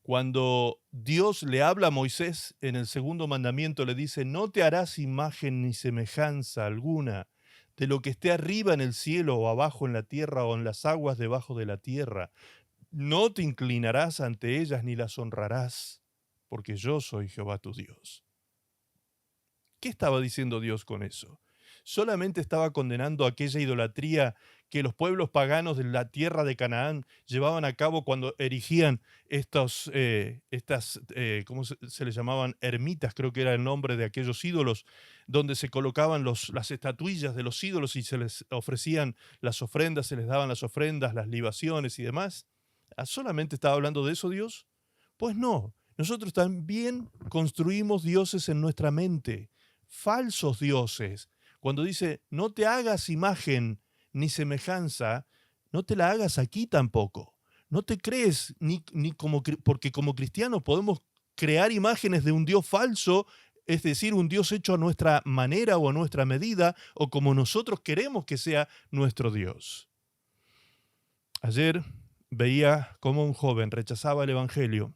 Cuando Dios le habla a Moisés en el segundo mandamiento, le dice, no te harás imagen ni semejanza alguna de lo que esté arriba en el cielo o abajo en la tierra o en las aguas debajo de la tierra. No te inclinarás ante ellas ni las honrarás, porque yo soy Jehová tu Dios. ¿Qué estaba diciendo Dios con eso? Solamente estaba condenando aquella idolatría que los pueblos paganos de la tierra de Canaán llevaban a cabo cuando erigían ¿cómo se les llamaban? Ermitas, creo que era el nombre de aquellos ídolos, donde se colocaban las estatuillas de los ídolos y se les ofrecían las ofrendas, se les daban las ofrendas, las libaciones y demás. ¿Solamente estaba hablando de eso Dios? Pues no, nosotros también construimos dioses en nuestra mente. falsos dioses. Cuando dice, no te hagas imagen ni semejanza, no te la hagas aquí tampoco. No te crees, porque como cristianos podemos crear imágenes de un Dios falso, es decir, un Dios hecho a nuestra manera o a nuestra medida, o como nosotros queremos que sea nuestro Dios. Ayer veía cómo un joven rechazaba el Evangelio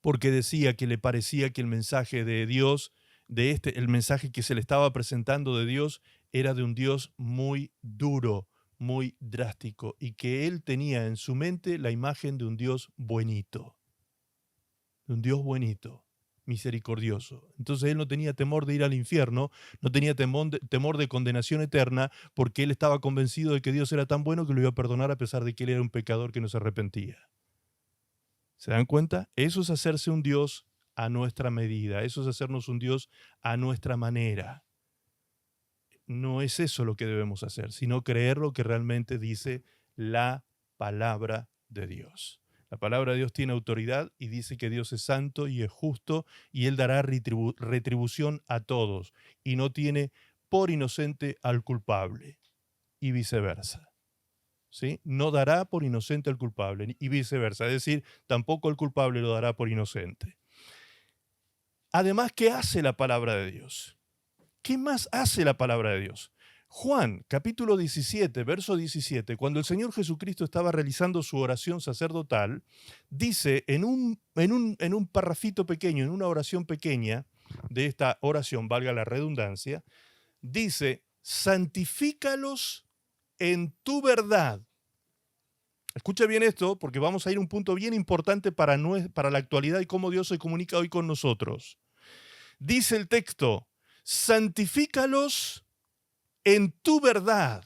porque decía que le parecía que el mensaje de Dios, el mensaje que se le estaba presentando de Dios, era de un Dios muy duro, muy drástico, y que él tenía en su mente la imagen de un Dios buenito, misericordioso. Entonces él no tenía temor de ir al infierno, no tenía temor de condenación eterna, porque él estaba convencido de que Dios era tan bueno que lo iba a perdonar a pesar de que él era un pecador que no se arrepentía. ¿Se dan cuenta? Eso es hacerse un Dios a nuestra medida, eso es hacernos un Dios a nuestra manera. No es eso lo que debemos hacer, sino creer lo que realmente dice la palabra de Dios. La palabra de Dios tiene autoridad y dice que Dios es santo y es justo y Él dará retribución a todos y no tiene por inocente al culpable y viceversa. ¿Sí? No dará por inocente al culpable y viceversa, es decir, tampoco el culpable lo dará por inocente. Además, ¿qué hace la palabra de Dios? ¿Qué más hace la palabra de Dios? Juan, capítulo 17, verso 17, cuando el Señor Jesucristo estaba realizando su oración sacerdotal, dice en un parrafito pequeño, en una oración pequeña de esta oración, valga la redundancia, dice, santifícalos en tu verdad. Escucha bien esto, porque vamos a ir a un punto bien importante para la actualidad y cómo Dios se comunica hoy con nosotros. Dice el texto, santifícalos en tu verdad.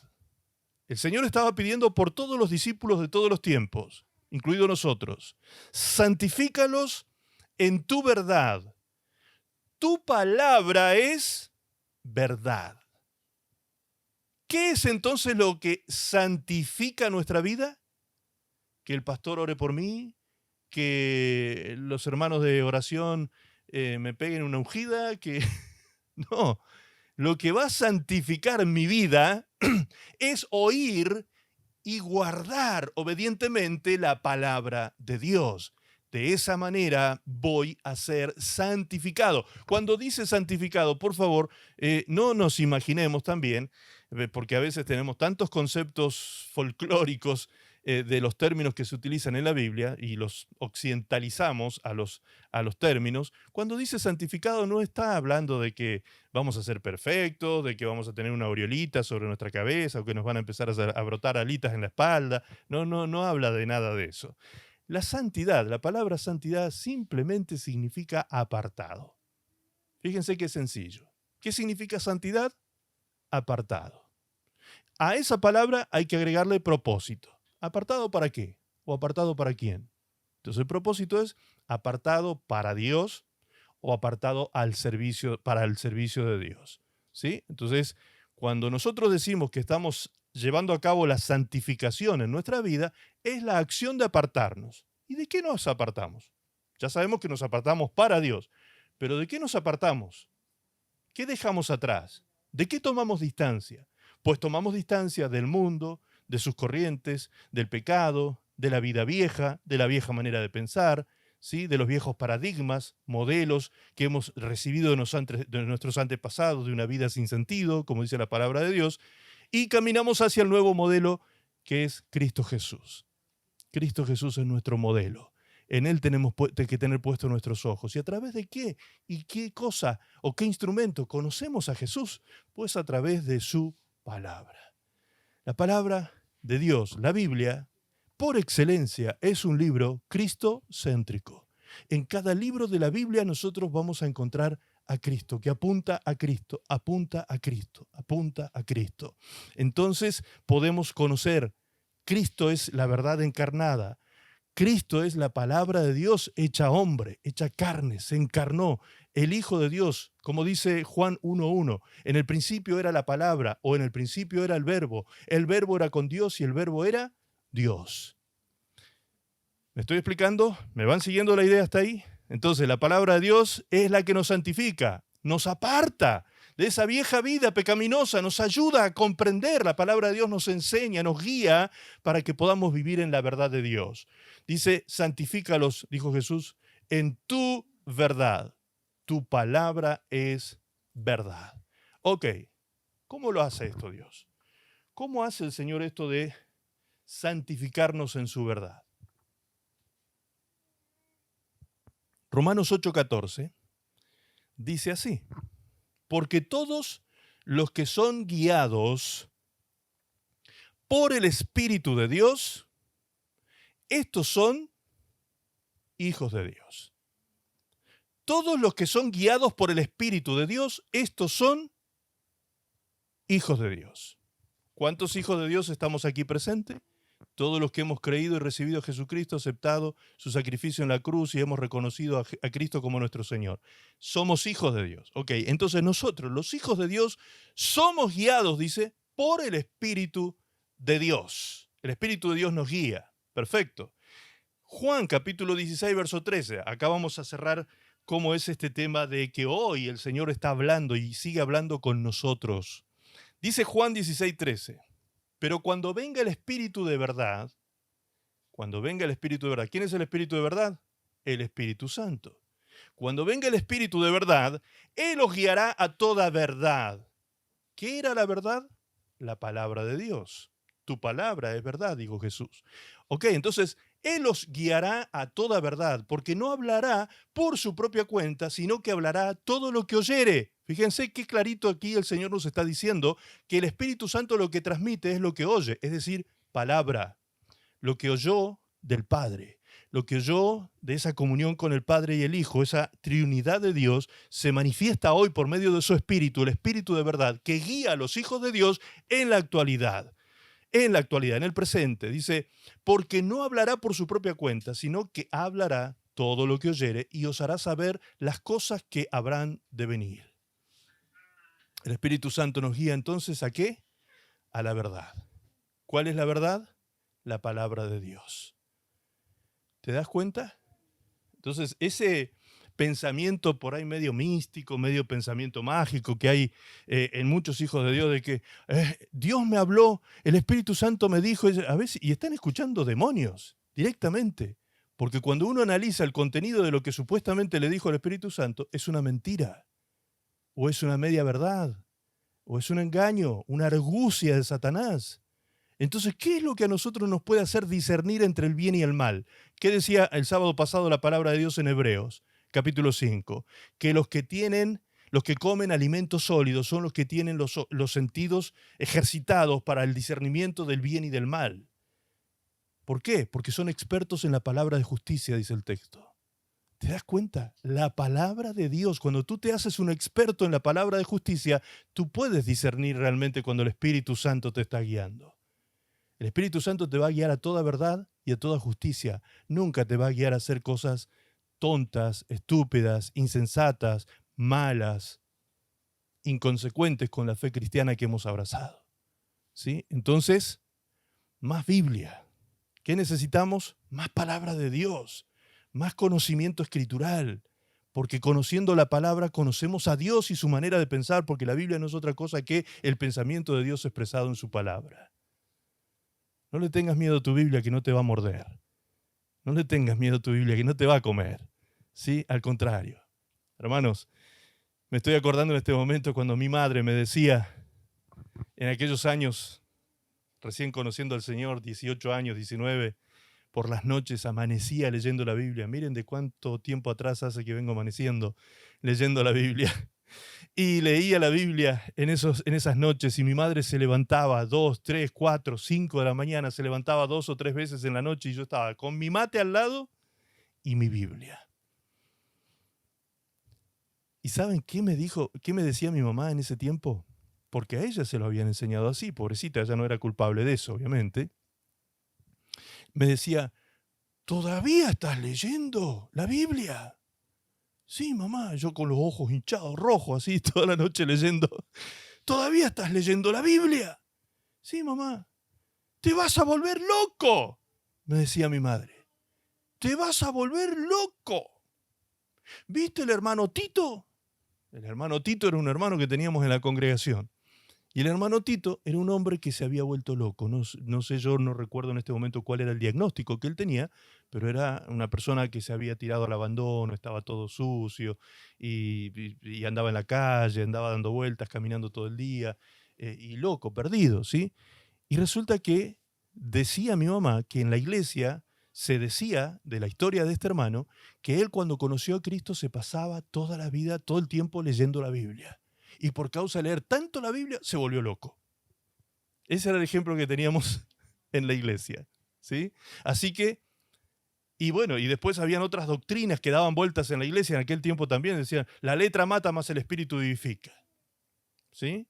El Señor estaba pidiendo por todos los discípulos de todos los tiempos, incluidos nosotros. Santifícalos en tu verdad. Tu palabra es verdad. ¿Qué es entonces lo que santifica nuestra vida? Que el pastor ore por mí, que los hermanos de oración me peguen una ungida, que no. Lo que va a santificar mi vida es oír y guardar obedientemente la palabra de Dios. De esa manera voy a ser santificado. Cuando dice santificado, por favor, no nos imaginemos también, porque a veces tenemos tantos conceptos folclóricos de los términos que se utilizan en la Biblia y los occidentalizamos a los términos. Cuando dice santificado no está hablando de que vamos a ser perfectos, de que vamos a tener una aureolita sobre nuestra cabeza o que nos van a empezar a brotar alitas en la espalda. No habla de nada de eso. La santidad, la palabra santidad simplemente significa apartado. Fíjense qué sencillo. ¿Qué significa santidad? Apartado. A esa palabra hay que agregarle propósito. ¿Apartado para qué? ¿O apartado para quién? Entonces el propósito es apartado para Dios o apartado para el servicio de Dios. ¿Sí? Entonces, cuando nosotros decimos que estamos llevando a cabo la santificación en nuestra vida, es la acción de apartarnos. ¿Y de qué nos apartamos? Ya sabemos que nos apartamos para Dios, pero ¿de qué nos apartamos? ¿Qué dejamos atrás? ¿De qué tomamos distancia? Pues tomamos distancia del mundo, de sus corrientes, del pecado, de la vida vieja, de la vieja manera de pensar, ¿sí? De los viejos paradigmas, modelos que hemos recibido de nuestros antepasados, de una vida sin sentido, como dice la palabra de Dios, y caminamos hacia el nuevo modelo que es Cristo Jesús. Cristo Jesús es nuestro modelo. En Él tenemos que tener puestos nuestros ojos. ¿Y a través de qué? ¿Y qué cosa o qué instrumento conocemos a Jesús? Pues a través de su palabra. La palabra de Dios, la Biblia, por excelencia, es un libro cristocéntrico. En cada libro de la Biblia nosotros vamos a encontrar a Cristo, que apunta a Cristo, apunta a Cristo, apunta a Cristo. Entonces podemos conocer, Cristo es la verdad encarnada, Cristo es la palabra de Dios hecha hombre, hecha carne, se encarnó. El Hijo de Dios, como dice Juan 1:1, en el principio era la palabra o en el principio era el verbo era con Dios y el verbo era Dios. ¿Me estoy explicando? ¿Me van siguiendo la idea hasta ahí? Entonces la palabra de Dios es la que nos santifica. nos aparta de esa vieja vida pecaminosa, nos ayuda a comprender. La palabra de Dios nos enseña, nos guía para que podamos vivir en la verdad de Dios. Dice, santifícalos, dijo Jesús, en tu verdad. Tu palabra es verdad. Ok, ¿cómo lo hace esto Dios? ¿Cómo hace el Señor esto de santificarnos en su verdad? Romanos 8:14 dice así, porque todos los que son guiados por el Espíritu de Dios, estos son hijos de Dios. Todos los que son guiados por el Espíritu de Dios, estos son hijos de Dios. ¿Cuántos hijos de Dios estamos aquí presentes? Todos los que hemos creído y recibido a Jesucristo, aceptado su sacrificio en la cruz y hemos reconocido a Cristo como nuestro Señor. Somos hijos de Dios. Ok, entonces nosotros, los hijos de Dios, somos guiados, dice, por el Espíritu de Dios. El Espíritu de Dios nos guía. Perfecto. Juan capítulo 16, verso 13. Acá vamos a cerrar cómo es este tema de que hoy el Señor está hablando y sigue hablando con nosotros. Dice Juan 16, 13. Pero cuando venga el Espíritu de verdad, ¿quién es el Espíritu de verdad? El Espíritu Santo. Cuando venga el Espíritu de verdad, Él os guiará a toda verdad. ¿Qué era la verdad? La palabra de Dios. Tu palabra es verdad, dijo Jesús. Ok, entonces Él os guiará a toda verdad, porque no hablará por su propia cuenta, sino que hablará todo lo que oyere. Fíjense qué clarito aquí el Señor nos está diciendo que el Espíritu Santo lo que transmite es lo que oye, es decir, palabra. Lo que oyó del Padre, lo que oyó de esa comunión con el Padre y el Hijo, esa triunidad de Dios, se manifiesta hoy por medio de su Espíritu, el Espíritu de verdad, que guía a los hijos de Dios en la actualidad, en el presente. Dice, porque no hablará por su propia cuenta, sino que hablará todo lo que oyere y os hará saber las cosas que habrán de venir. El Espíritu Santo nos guía entonces ¿a qué? A la verdad. ¿Cuál es la verdad? La palabra de Dios. ¿Te das cuenta? Entonces, ese pensamiento por ahí medio místico, medio pensamiento mágico que hay en muchos hijos de Dios, de que Dios me habló, el Espíritu Santo me dijo, a veces, y están escuchando demonios directamente, porque cuando uno analiza el contenido de lo que supuestamente le dijo el Espíritu Santo, es una mentira, o es una media verdad, o es un engaño, una argucia de Satanás. Entonces, ¿qué es lo que a nosotros nos puede hacer discernir entre el bien y el mal? ¿Qué decía el sábado pasado la palabra de Dios en Hebreos, capítulo 5? Que los que comen alimentos sólidos son los que tienen los sentidos ejercitados para el discernimiento del bien y del mal. ¿Por qué? Porque son expertos en la palabra de justicia, dice el texto. ¿Te das cuenta? La palabra de Dios, cuando tú te haces un experto en la palabra de justicia, tú puedes discernir realmente cuando el Espíritu Santo te está guiando. El Espíritu Santo te va a guiar a toda verdad y a toda justicia. Nunca te va a guiar a hacer cosas tontas, estúpidas, insensatas, malas, inconsecuentes con la fe cristiana que hemos abrazado. ¿Sí? Entonces, más Biblia. ¿Qué necesitamos? Más palabra de Dios, más conocimiento escritural. Porque conociendo la palabra conocemos a Dios y su manera de pensar, porque la Biblia no es otra cosa que el pensamiento de Dios expresado en su palabra. No le tengas miedo a tu Biblia que no te va a morder. No le tengas miedo a tu Biblia que no te va a comer. ¿Sí? Al contrario. Hermanos, me estoy acordando en este momento cuando mi madre me decía, en aquellos años, recién conociendo al Señor, 18 años, 19, por las noches amanecía leyendo la Biblia. Miren de cuánto tiempo atrás hace que vengo amaneciendo leyendo la Biblia. Y leía la Biblia en esas noches y mi madre se levantaba 2, 3, 4, 5 de la mañana, se levantaba 2 o 3 veces en la noche y yo estaba con mi mate al lado y mi Biblia. ¿Y saben qué me dijo, qué me decía mi mamá en ese tiempo? Porque a ella se lo habían enseñado así, pobrecita, ella no era culpable de eso, obviamente. Me decía, ¿todavía estás leyendo la Biblia? Sí, mamá, yo con los ojos hinchados, rojos, así, toda la noche leyendo. ¿Todavía estás leyendo la Biblia? Sí, mamá. ¡Te vas a volver loco!, me decía mi madre. ¡Te vas a volver loco! ¿Viste el hermano Tito? El hermano Tito era un hermano que teníamos en la congregación. Y el hermano Tito era un hombre que se había vuelto loco. No sé, yo no recuerdo en este momento cuál era el diagnóstico que él tenía, pero era una persona que se había tirado al abandono, estaba todo sucio y andaba en la calle, andaba dando vueltas, caminando todo el día, y loco, perdido, ¿sí? Y resulta que decía mi mamá que en la iglesia se decía de la historia de este hermano que él cuando conoció a Cristo se pasaba toda la vida, todo el tiempo leyendo la Biblia. Y por causa de leer tanto la Biblia, se volvió loco. Ese era el ejemplo que teníamos en la iglesia, ¿sí? Así que, y bueno, y después habían otras doctrinas que daban vueltas en la iglesia en aquel tiempo también, decían, la letra mata más el espíritu vivifica, ¿sí?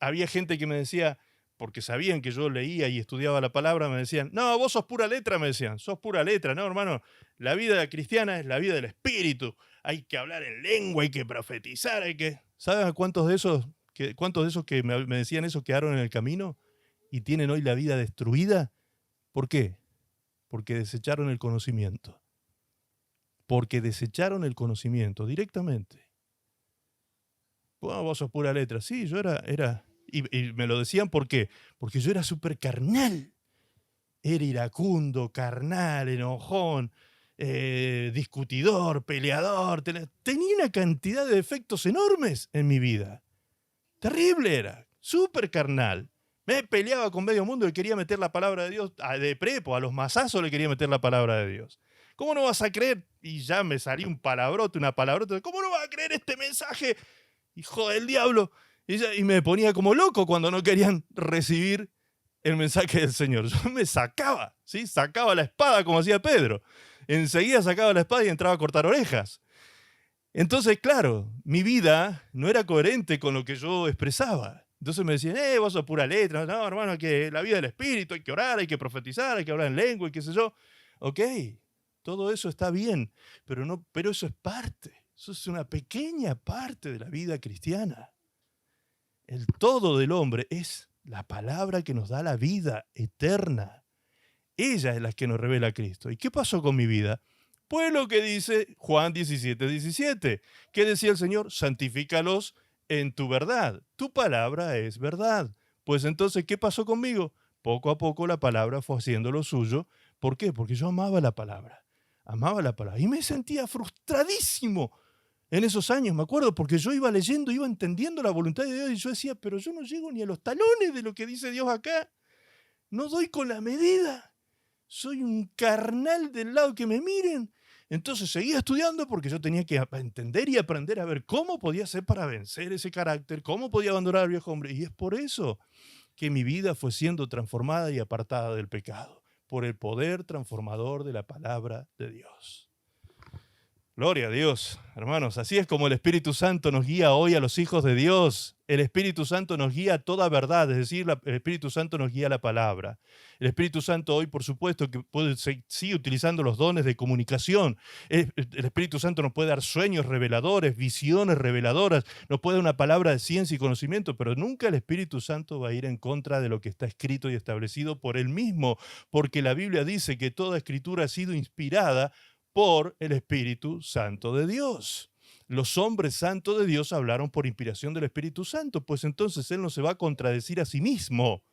Había gente que me decía, porque sabían que yo leía y estudiaba la palabra, me decían, no, vos sos pura letra, me decían, sos pura letra, no, hermano, la vida cristiana es la vida del espíritu, hay que hablar en lengua, hay que profetizar, hay que... ¿Sabes cuántos de esos que me decían eso quedaron en el camino y tienen hoy la vida destruida? ¿Por qué? Porque desecharon el conocimiento. Porque desecharon el conocimiento directamente. Bueno, vos sos pura letra. Sí, yo era y me lo decían, ¿por qué? Porque yo era súper carnal. Era iracundo, carnal, enojón, discutidor, peleador. Tenía una cantidad de defectos enormes en mi vida. Terrible era, súper carnal. Me peleaba con medio mundo y quería meter la palabra de Dios, de prepo, a los mazazos le quería meter la palabra de Dios. ¿Cómo no vas a creer? Y ya me salía un palabrote, una palabrota. ¿Cómo no vas a creer este mensaje? Hijo del diablo. Y me ponía como loco cuando no querían recibir el mensaje del Señor. Yo me sacaba, ¿sí? Sacaba la espada como hacía Pedro. Enseguida sacaba la espada y entraba a cortar orejas. Entonces, claro, mi vida no era coherente con lo que yo expresaba. Entonces me decían, vos sos pura letra. No, hermano, que la vida del espíritu, hay que orar, hay que profetizar, hay que hablar en lengua y qué sé yo. Ok, todo eso está bien, pero eso es parte. Eso es una pequeña parte de la vida cristiana. El todo del hombre es la palabra que nos da la vida eterna. Ella es la que nos revela a Cristo. ¿Y qué pasó con mi vida? Pues lo que dice Juan 17:17. ¿Qué decía el Señor? Santifícalos en tu verdad. Tu palabra es verdad. Pues entonces, ¿qué pasó conmigo? Poco a poco la palabra fue haciendo lo suyo. ¿Por qué? Porque yo amaba la palabra. Amaba la palabra. Y me sentía frustradísimo en esos años, me acuerdo, porque yo iba leyendo, iba entendiendo la voluntad de Dios y yo decía, pero yo no llego ni a los talones de lo que dice Dios acá. No doy con la medida. Soy un carnal del lado que me miren. Entonces seguía estudiando porque yo tenía que entender y aprender a ver cómo podía hacer para vencer ese carácter, cómo podía abandonar al viejo hombre. Y es por eso que mi vida fue siendo transformada y apartada del pecado, por el poder transformador de la palabra de Dios. Gloria a Dios, hermanos. Así es como el Espíritu Santo nos guía hoy a los hijos de Dios. El Espíritu Santo nos guía a toda verdad, es decir, el Espíritu Santo nos guía a la palabra. El Espíritu Santo hoy, por supuesto, que sigue utilizando los dones de comunicación. El Espíritu Santo nos puede dar sueños reveladores, visiones reveladoras, nos puede dar una palabra de ciencia y conocimiento, pero nunca el Espíritu Santo va a ir en contra de lo que está escrito y establecido por él mismo, porque la Biblia dice que toda escritura ha sido inspirada por el Espíritu Santo de Dios. Los hombres santos de Dios hablaron por inspiración del Espíritu Santo, pues entonces Él no se va a contradecir a sí mismo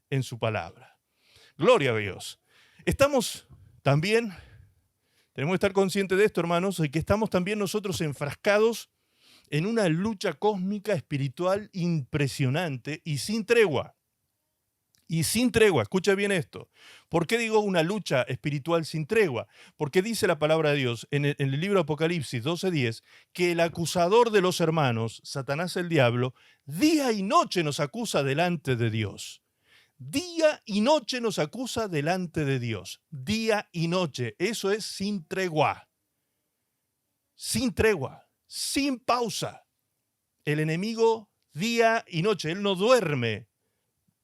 en su palabra. Gloria a Dios. Estamos también, tenemos que estar conscientes de esto, hermanos, de que estamos también nosotros enfrascados en una lucha cósmica espiritual impresionante y sin tregua. Y sin tregua, escucha bien esto. ¿Por qué digo una lucha espiritual sin tregua? Porque dice la palabra de Dios en el libro Apocalipsis 12:10 que el acusador de los hermanos, Satanás el diablo, día y noche nos acusa delante de Dios. Día y noche nos acusa delante de Dios. Día y noche. Eso es sin tregua. Sin tregua. Sin pausa. El enemigo día y noche. Él no duerme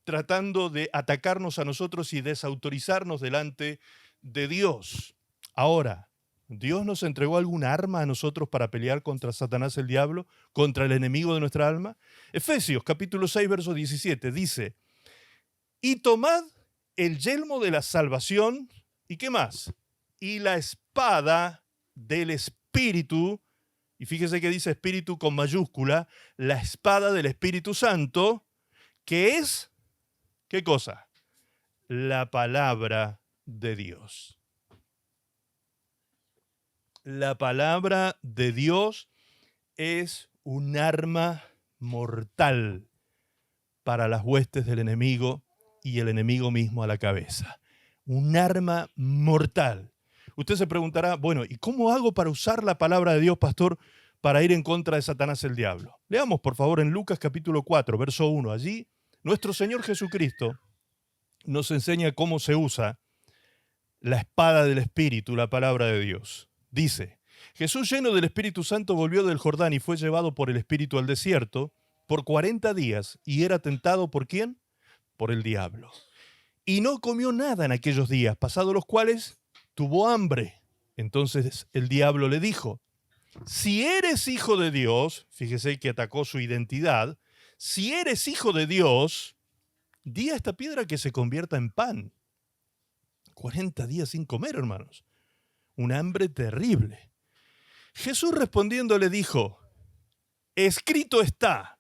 tratando de atacarnos a nosotros y desautorizarnos delante de Dios. Ahora, ¿Dios nos entregó alguna arma a nosotros para pelear contra Satanás el diablo, contra el enemigo de nuestra alma? Efesios capítulo 6, verso 17 dice, y tomad el yelmo de la salvación, ¿y qué más? Y la espada del Espíritu, Y fíjese que dice espíritu con mayúscula, la espada del Espíritu Santo, que es, ¿qué cosa? La palabra de Dios. La palabra de Dios es un arma mortal para las huestes del enemigo y el enemigo mismo a la cabeza. Un arma mortal. Usted se preguntará, bueno, ¿y cómo hago para usar la palabra de Dios, pastor, para ir en contra de Satanás el diablo? Leamos, por favor, en Lucas capítulo 4, verso 1. Allí, nuestro Señor Jesucristo nos enseña cómo se usa la espada del Espíritu, la palabra de Dios. Dice, Jesús lleno del Espíritu Santo volvió del Jordán y fue llevado por el Espíritu al desierto por 40 días y era tentado ¿por quién? Por el diablo. Y no comió nada en aquellos días, pasados los cuales tuvo hambre. Entonces el diablo le dijo, si eres hijo de Dios, fíjese que atacó su identidad, si eres hijo de Dios, di a esta piedra que se convierta en pan. 40 días sin comer, hermanos. Un hambre terrible. Jesús respondiendo le dijo, escrito está,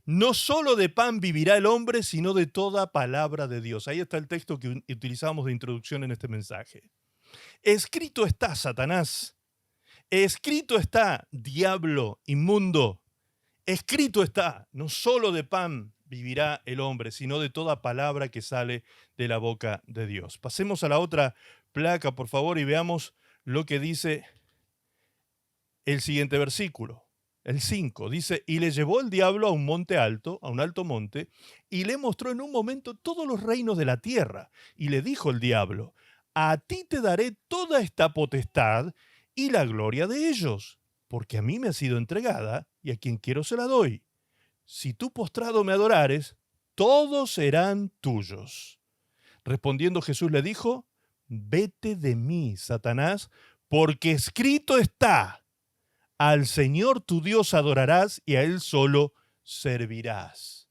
no solo de pan vivirá el hombre, sino de toda palabra de Dios. Ahí está el texto que utilizamos de introducción en este mensaje. Escrito está, Satanás. Escrito está, diablo inmundo. Escrito está, no solo de pan vivirá el hombre, sino de toda palabra que sale de la boca de Dios. Pasemos a la otra placa, por favor, y veamos lo que dice el siguiente versículo. El 5 dice, y le llevó el diablo a un monte alto, a un alto monte, y le mostró en un momento todos los reinos de la tierra. Y le dijo el diablo, a ti te daré toda esta potestad y la gloria de ellos, porque a mí me ha sido entregada y a quien quiero se la doy. Si tú postrado me adorares, todos serán tuyos. Respondiendo Jesús le dijo, vete de mí, Satanás, porque escrito está, al Señor tu Dios adorarás y a Él solo servirás.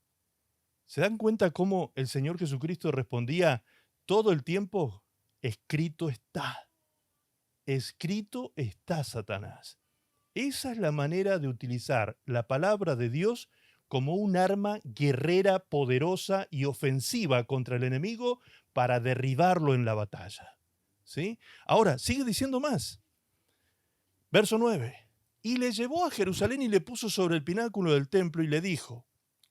¿Se dan cuenta cómo el Señor Jesucristo respondía todo el tiempo? Escrito está. Escrito está, Satanás. Esa es la manera de utilizar la palabra de Dios como un arma guerrera, poderosa y ofensiva contra el enemigo para derribarlo en la batalla. ¿Sí? Ahora, sigue diciendo más. Verso 9. Y le llevó a Jerusalén y le puso sobre el pináculo del templo y le dijo,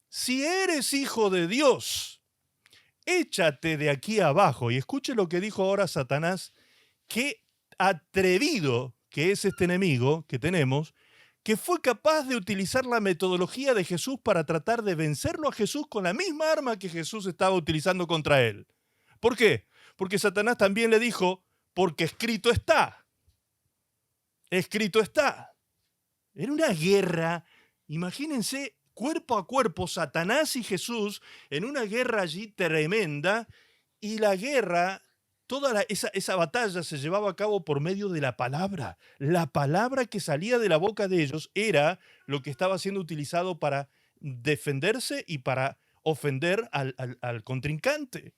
si eres hijo de Dios, échate de aquí abajo. Y escuche lo que dijo ahora Satanás, qué atrevido que es este enemigo que tenemos, que fue capaz de utilizar la metodología de Jesús para tratar de vencerlo a Jesús con la misma arma que Jesús estaba utilizando contra él. ¿Por qué? Porque Satanás también le dijo, porque escrito está. Escrito está. Era una guerra, imagínense, cuerpo a cuerpo, Satanás y Jesús en una guerra allí tremenda, y la guerra, esa batalla se llevaba a cabo por medio de la palabra. La palabra que salía de la boca de ellos era lo que estaba siendo utilizado para defenderse y para ofender al contrincante.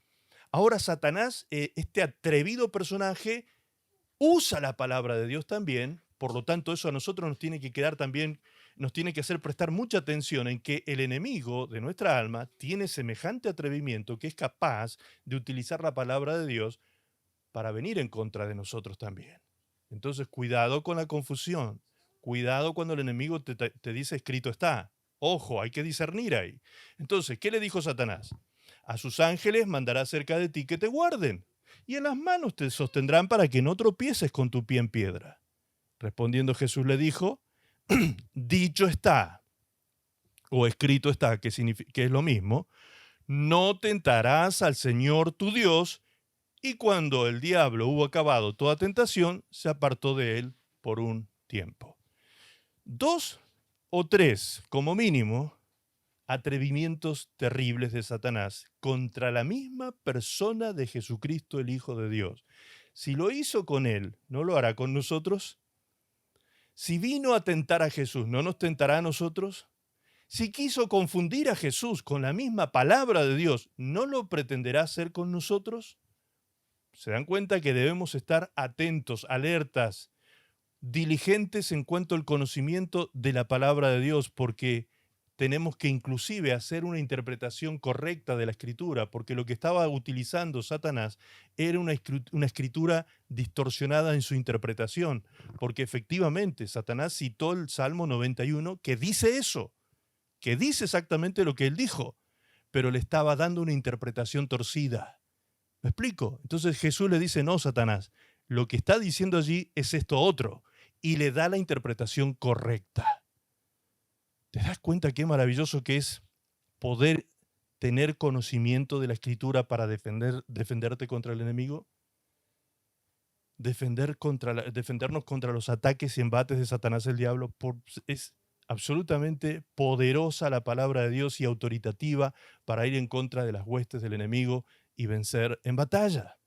Ahora Satanás, este atrevido personaje, usa la palabra de Dios también. Por lo tanto, eso a nosotros nos tiene que quedar también, nos tiene que hacer prestar mucha atención en que el enemigo de nuestra alma tiene semejante atrevimiento que es capaz de utilizar la palabra de Dios para venir en contra de nosotros también. Entonces, cuidado con la confusión. Cuidado cuando el enemigo te dice escrito está. Ojo, hay que discernir ahí. Entonces, ¿qué le dijo Satanás? A sus ángeles mandará cerca de ti que te guarden, y en las manos te sostendrán para que no tropieces con tu pie en piedra. Respondiendo Jesús le dijo, dicho está, o escrito está, que es lo mismo, no tentarás al Señor tu Dios. Y cuando el diablo hubo acabado toda tentación, se apartó de él por un tiempo. 2 o 3, como mínimo, atrevimientos terribles de Satanás contra la misma persona de Jesucristo, el Hijo de Dios. Si lo hizo con él, ¿no lo hará con nosotros? Si vino a tentar a Jesús, ¿no nos tentará a nosotros? Si quiso confundir a Jesús con la misma palabra de Dios, ¿no lo pretenderá hacer con nosotros? ¿Se dan cuenta que debemos estar atentos, alertas, diligentes en cuanto al conocimiento de la palabra de Dios, porque tenemos que inclusive hacer una interpretación correcta de la escritura, porque lo que estaba utilizando Satanás era una escritura distorsionada en su interpretación, porque efectivamente Satanás citó el Salmo 91 que dice eso, que dice exactamente lo que él dijo, pero le estaba dando una interpretación torcida. ¿Me explico? Entonces Jesús le dice, no, Satanás, lo que está diciendo allí es esto otro, y le da la interpretación correcta. ¿Te das cuenta qué maravilloso que es poder tener conocimiento de la Escritura para defenderte contra el enemigo? Defendernos contra los ataques y embates de Satanás el diablo. Es absolutamente poderosa la palabra de Dios y autoritativa para ir en contra de las huestes del enemigo y vencer en batalla.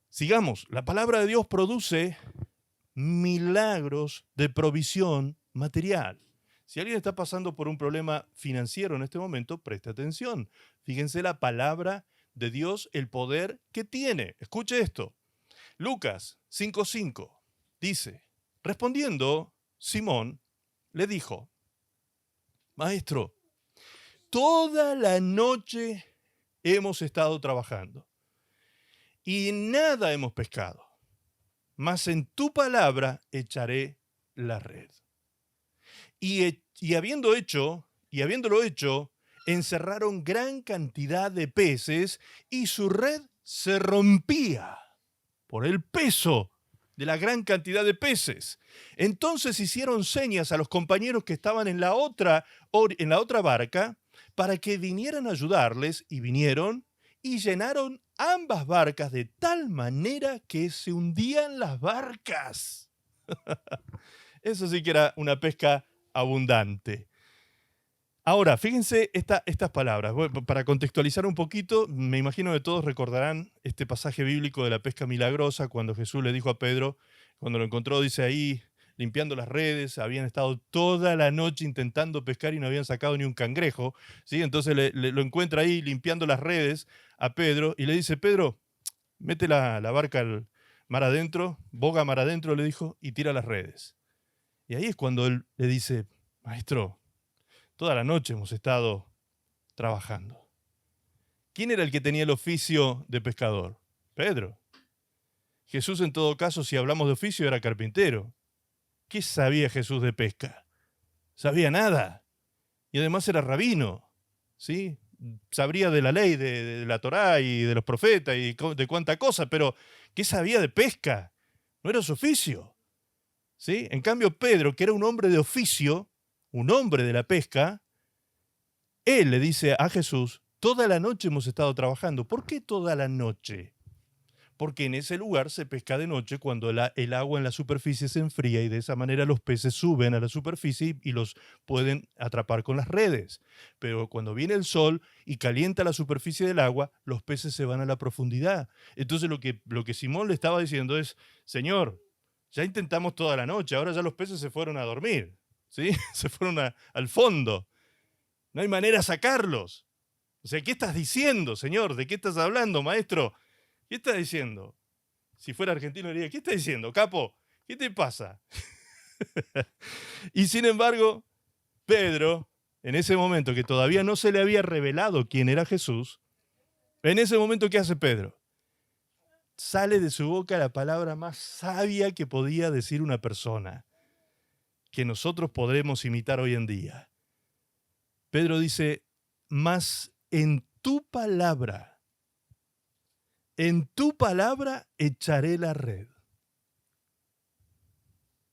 Sigamos, la palabra de Dios produce milagros de provisión material. Si alguien está pasando por un problema financiero en este momento, preste atención. Fíjense la palabra de Dios, el poder que tiene. Escuche esto. Lucas 5:5 dice, respondiendo, Simón le dijo, Maestro, toda la noche hemos estado trabajando y nada hemos pescado, mas en tu palabra echaré la red. Y habiéndolo hecho, encerraron gran cantidad de peces y su red se rompía por el peso de la gran cantidad de peces. Entonces hicieron señas a los compañeros que estaban en la otra barca para que vinieran a ayudarles, y vinieron y llenaron ambas barcas de tal manera que se hundían las barcas. Eso sí que era una pesca abundante. Ahora, fíjense estas palabras. Bueno, para contextualizar un poquito, me imagino que todos recordarán este pasaje bíblico de la pesca milagrosa, cuando Jesús le dijo a Pedro, cuando lo encontró, dice ahí, limpiando las redes, habían estado toda la noche intentando pescar y no habían sacado ni un cangrejo, ¿sí? Entonces lo encuentra ahí limpiando las redes a Pedro y le dice, Pedro, mete la barca al mar adentro, boga mar adentro, le dijo, y tira las redes. Y ahí es cuando él le dice, Maestro, toda la noche hemos estado trabajando. ¿Quién era el que tenía el oficio de pescador? Pedro. Jesús, en todo caso, si hablamos de oficio, era carpintero. ¿Qué sabía Jesús de pesca? Sabía nada. Y además era rabino, ¿sí? Sabría de la ley, de la Torá y de los profetas y de cuánta cosa, pero ¿qué sabía de pesca? No era su oficio, ¿sí? En cambio, Pedro, que era un hombre de oficio, un hombre de la pesca, él le dice a Jesús, toda la noche hemos estado trabajando. ¿Por qué toda la noche? Porque en ese lugar se pesca de noche cuando el agua en la superficie se enfría y de esa manera los peces suben a la superficie y los pueden atrapar con las redes. Pero cuando viene el sol y calienta la superficie del agua, los peces se van a la profundidad. Entonces lo que Simón le estaba diciendo es, Señor, ya intentamos toda la noche, ahora ya los peces se fueron a dormir, ¿sí? Se fueron al fondo. No hay manera de sacarlos. O sea, ¿qué estás diciendo, Señor? ¿De qué estás hablando, maestro? ¿Qué estás diciendo? Si fuera argentino diría, ¿qué estás diciendo, capo? ¿Qué te pasa? Y sin embargo, Pedro, en ese momento que todavía no se le había revelado quién era Jesús, en ese momento, ¿qué hace Pedro? Sale de su boca la palabra más sabia que podía decir una persona, que nosotros podremos imitar hoy en día. Pedro dice, mas en tu palabra echaré la red.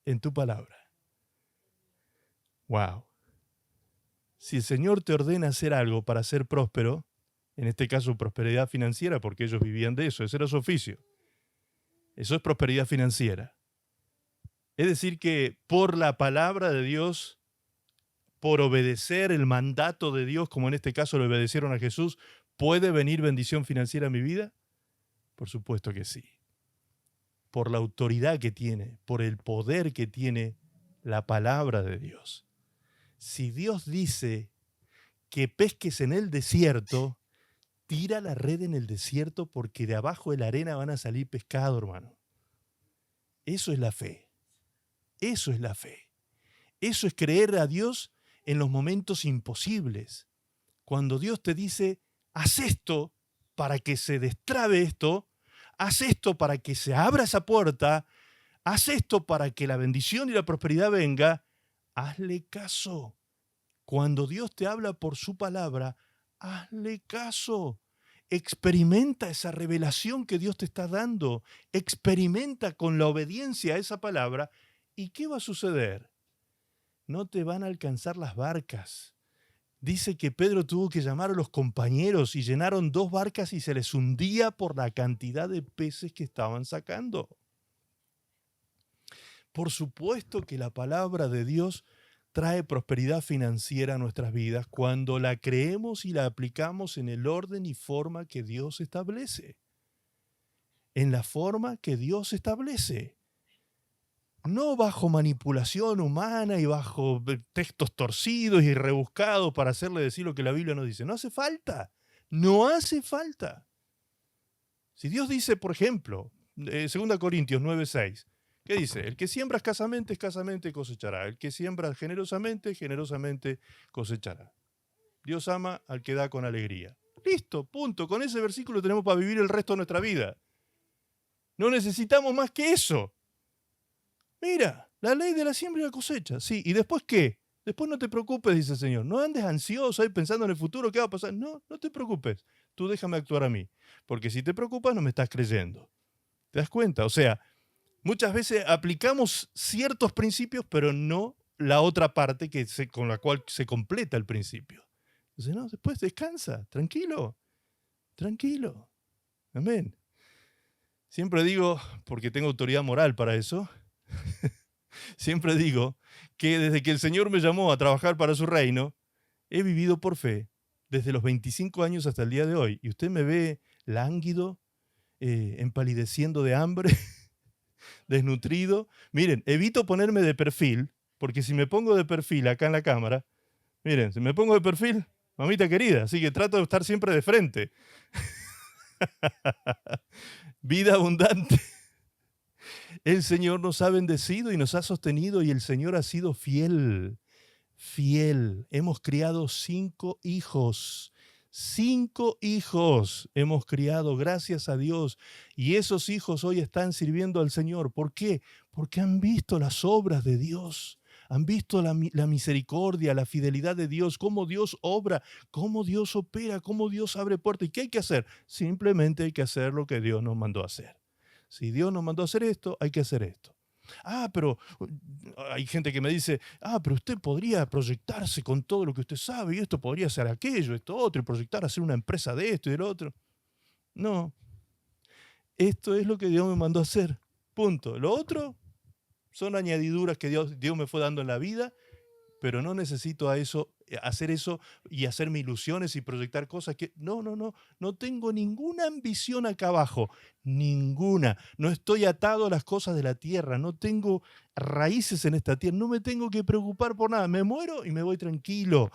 En tu palabra. Wow. Si el Señor te ordena hacer algo para ser próspero, en este caso prosperidad financiera, porque ellos vivían de eso, ese era su oficio. Eso es prosperidad financiera. Es decir, que por la palabra de Dios, por obedecer el mandato de Dios, como en este caso le obedecieron a Jesús, ¿puede venir bendición financiera a mi vida? Por supuesto que sí. Por la autoridad que tiene, por el poder que tiene la palabra de Dios. Si Dios dice que pesques en el desierto, tira la red en el desierto porque de abajo de la arena van a salir pescado, hermano. Eso es la fe. Eso es la fe. Eso es creer a Dios en los momentos imposibles. Cuando Dios te dice, haz esto para que se destrabe esto, haz esto para que se abra esa puerta, haz esto para que la bendición y la prosperidad venga, hazle caso. Cuando Dios te habla por su palabra, hazle caso. Experimenta esa revelación que Dios te está dando. Experimenta con la obediencia a esa palabra. ¿Y qué va a suceder? No te van a alcanzar las barcas. Dice que Pedro tuvo que llamar a los compañeros y llenaron 2 barcas y se les hundía por la cantidad de peces que estaban sacando. Por supuesto que la palabra de Dios trae prosperidad financiera a nuestras vidas cuando la creemos y la aplicamos en el orden y forma que Dios establece. En la forma que Dios establece. No bajo manipulación humana y bajo textos torcidos y rebuscados para hacerle decir lo que la Biblia nos dice. No hace falta. No hace falta. Si Dios dice, por ejemplo, 2 Corintios 9:6, ¿qué dice? El que siembra escasamente cosechará. El que siembra generosamente cosechará. Dios ama al que da con alegría. Listo, punto. Con ese versículo tenemos para vivir el resto de nuestra vida. No necesitamos más que eso. Mira, la ley de la siembra y la cosecha. Sí, ¿y después qué? Después no te preocupes, dice el Señor. No andes ansioso ahí pensando en el futuro, ¿qué va a pasar? No, no te preocupes. Tú déjame actuar a mí. Porque si te preocupas, no me estás creyendo. ¿Te das cuenta? O sea, muchas veces aplicamos ciertos principios, pero no la otra parte con la cual se completa el principio. Entonces, no, después descansa, tranquilo, tranquilo. Amén. Siempre digo, porque tengo autoridad moral para eso, siempre digo que desde que el Señor me llamó a trabajar para su reino, he vivido por fe desde los 25 años hasta el día de hoy. Y usted me ve lánguido, empalideciendo de hambre, desnutrido. Miren, evito ponerme de perfil, porque si me pongo de perfil acá en la cámara, miren, si me pongo de perfil, mamita querida, así que trato de estar siempre de frente. Vida abundante. El Señor nos ha bendecido y nos ha sostenido y el Señor ha sido fiel, fiel. Hemos criado 5 hijos. 5 hijos hemos criado, gracias a Dios. Y esos hijos hoy están sirviendo al Señor. ¿Por qué? Porque han visto las obras de Dios. Han visto la misericordia, la fidelidad de Dios, cómo Dios obra, cómo Dios opera, cómo Dios abre puertas. ¿Y qué hay que hacer? Simplemente hay que hacer lo que Dios nos mandó a hacer. Si Dios nos mandó a hacer esto, hay que hacer esto. Pero hay gente que me dice, pero usted podría proyectarse con todo lo que usted sabe y esto podría ser aquello, esto otro, y proyectar hacer una empresa de esto y del otro. No, esto es lo que Dios me mandó a hacer, punto. Lo otro son añadiduras que Dios me fue dando en la vida, pero no necesito hacer eso y hacerme ilusiones y proyectar cosas que... No tengo ninguna ambición acá abajo, ninguna. No estoy atado a las cosas de la tierra, no tengo raíces en esta tierra, no me tengo que preocupar por nada. Me muero y me voy tranquilo,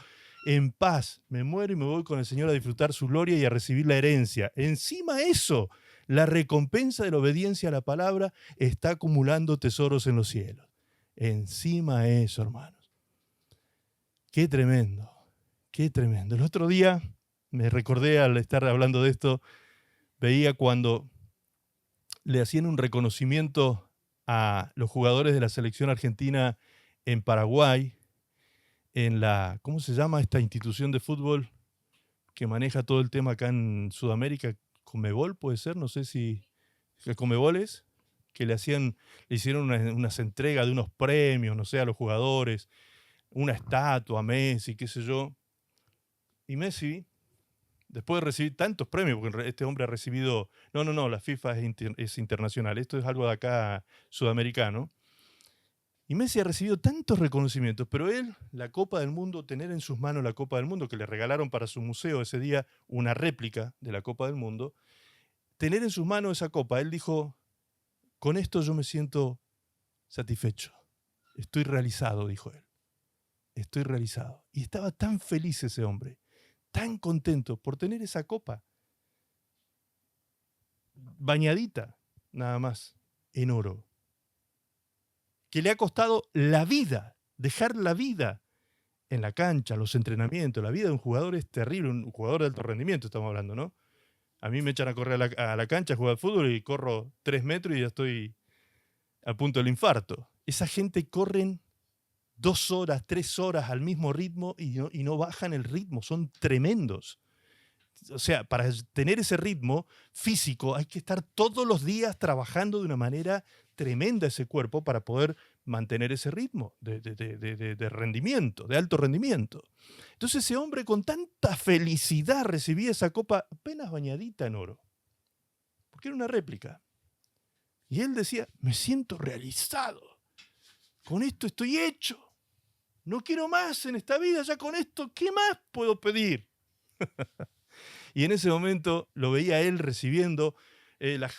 en paz. Me muero y me voy con el Señor a disfrutar su gloria y a recibir la herencia. Encima eso, la recompensa de la obediencia a la palabra está acumulando tesoros en los cielos. Encima eso, hermanos. Qué tremendo, qué tremendo. El otro día me recordé al estar hablando de esto, veía cuando le hacían un reconocimiento a los jugadores de la selección argentina en Paraguay, en la, ¿cómo se llama esta institución de fútbol que maneja todo el tema acá en Sudamérica? Conmebol puede ser, no sé si Conmebol es, que le hicieron unas entregas de unos premios, no sé, a los jugadores, una estatua a Messi, qué sé yo. Y Messi, después de recibir tantos premios, porque este hombre ha recibido... No, la FIFA es internacional, esto es algo de acá sudamericano. Y Messi ha recibido tantos reconocimientos, pero él, la Copa del Mundo, tener en sus manos la Copa del Mundo, que le regalaron para su museo ese día una réplica de la Copa del Mundo, tener en sus manos esa copa, él dijo, con esto yo me siento satisfecho, estoy realizado, dijo él. Estoy realizado. Y estaba tan feliz ese hombre, tan contento por tener esa copa, bañadita, nada más, en oro. que le ha costado la vida, dejar la vida en la cancha, los entrenamientos. La vida de un jugador es terrible, un jugador de alto rendimiento estamos hablando, ¿no? A mí me echan a correr a la cancha a jugar al fútbol y corro 3 metros y ya estoy a punto del infarto. Esa gente corren 2 horas, 3 horas al mismo ritmo y no bajan el ritmo, son tremendos. O sea, para tener ese ritmo físico hay que estar todos los días trabajando de una manera tremenda ese cuerpo para poder mantener ese ritmo de rendimiento, de alto rendimiento. Entonces ese hombre con tanta felicidad recibía esa copa apenas bañadita en oro, porque era una réplica. Y él decía, me siento realizado, con esto estoy hecho, no quiero más en esta vida, ya con esto, ¿qué más puedo pedir? Y en ese momento lo veía él recibiendo,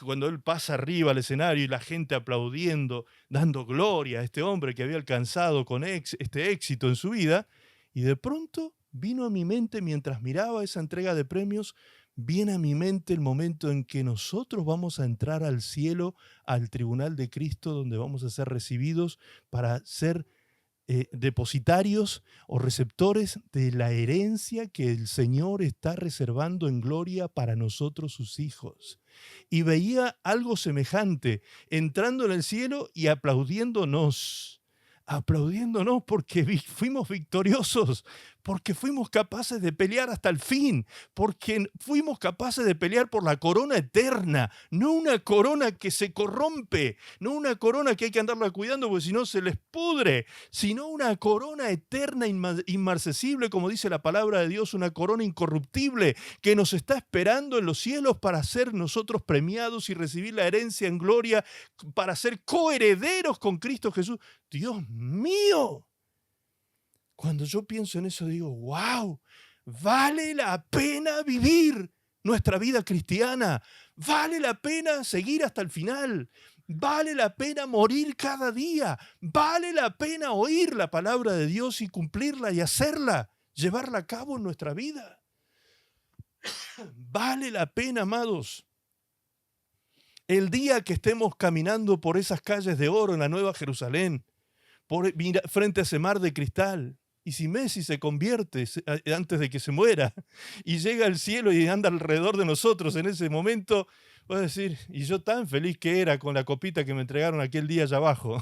cuando él pasa arriba al escenario y la gente aplaudiendo, dando gloria a este hombre que había alcanzado con este éxito en su vida. Y de pronto vino a mi mente, mientras miraba esa entrega de premios, viene a mi mente el momento en que nosotros vamos a entrar al cielo, al tribunal de Cristo, donde vamos a ser recibidos para ser depositarios o receptores de la herencia que el Señor está reservando en gloria para nosotros sus hijos. Y veía algo semejante, entrando en el cielo y aplaudiéndonos porque fuimos victoriosos, porque fuimos capaces de pelear hasta el fin, porque fuimos capaces de pelear por la corona eterna, no una corona que se corrompe, no una corona que hay que andarla cuidando porque si no se les pudre, sino una corona eterna, inmarcesible, como dice la palabra de Dios, una corona incorruptible que nos está esperando en los cielos para ser nosotros premiados y recibir la herencia en gloria, para ser coherederos con Cristo Jesús. Dios mío, cuando yo pienso en eso digo, wow, vale la pena vivir nuestra vida cristiana, vale la pena seguir hasta el final, vale la pena morir cada día, vale la pena oír la palabra de Dios y cumplirla y hacerla, llevarla a cabo en nuestra vida. Vale la pena, amados. El día que estemos caminando por esas calles de oro en la Nueva Jerusalén, frente a ese mar de cristal, y si Messi se convierte antes de que se muera y llega al cielo y anda alrededor de nosotros en ese momento, voy a decir, y yo tan feliz que era con la copita que me entregaron aquel día allá abajo,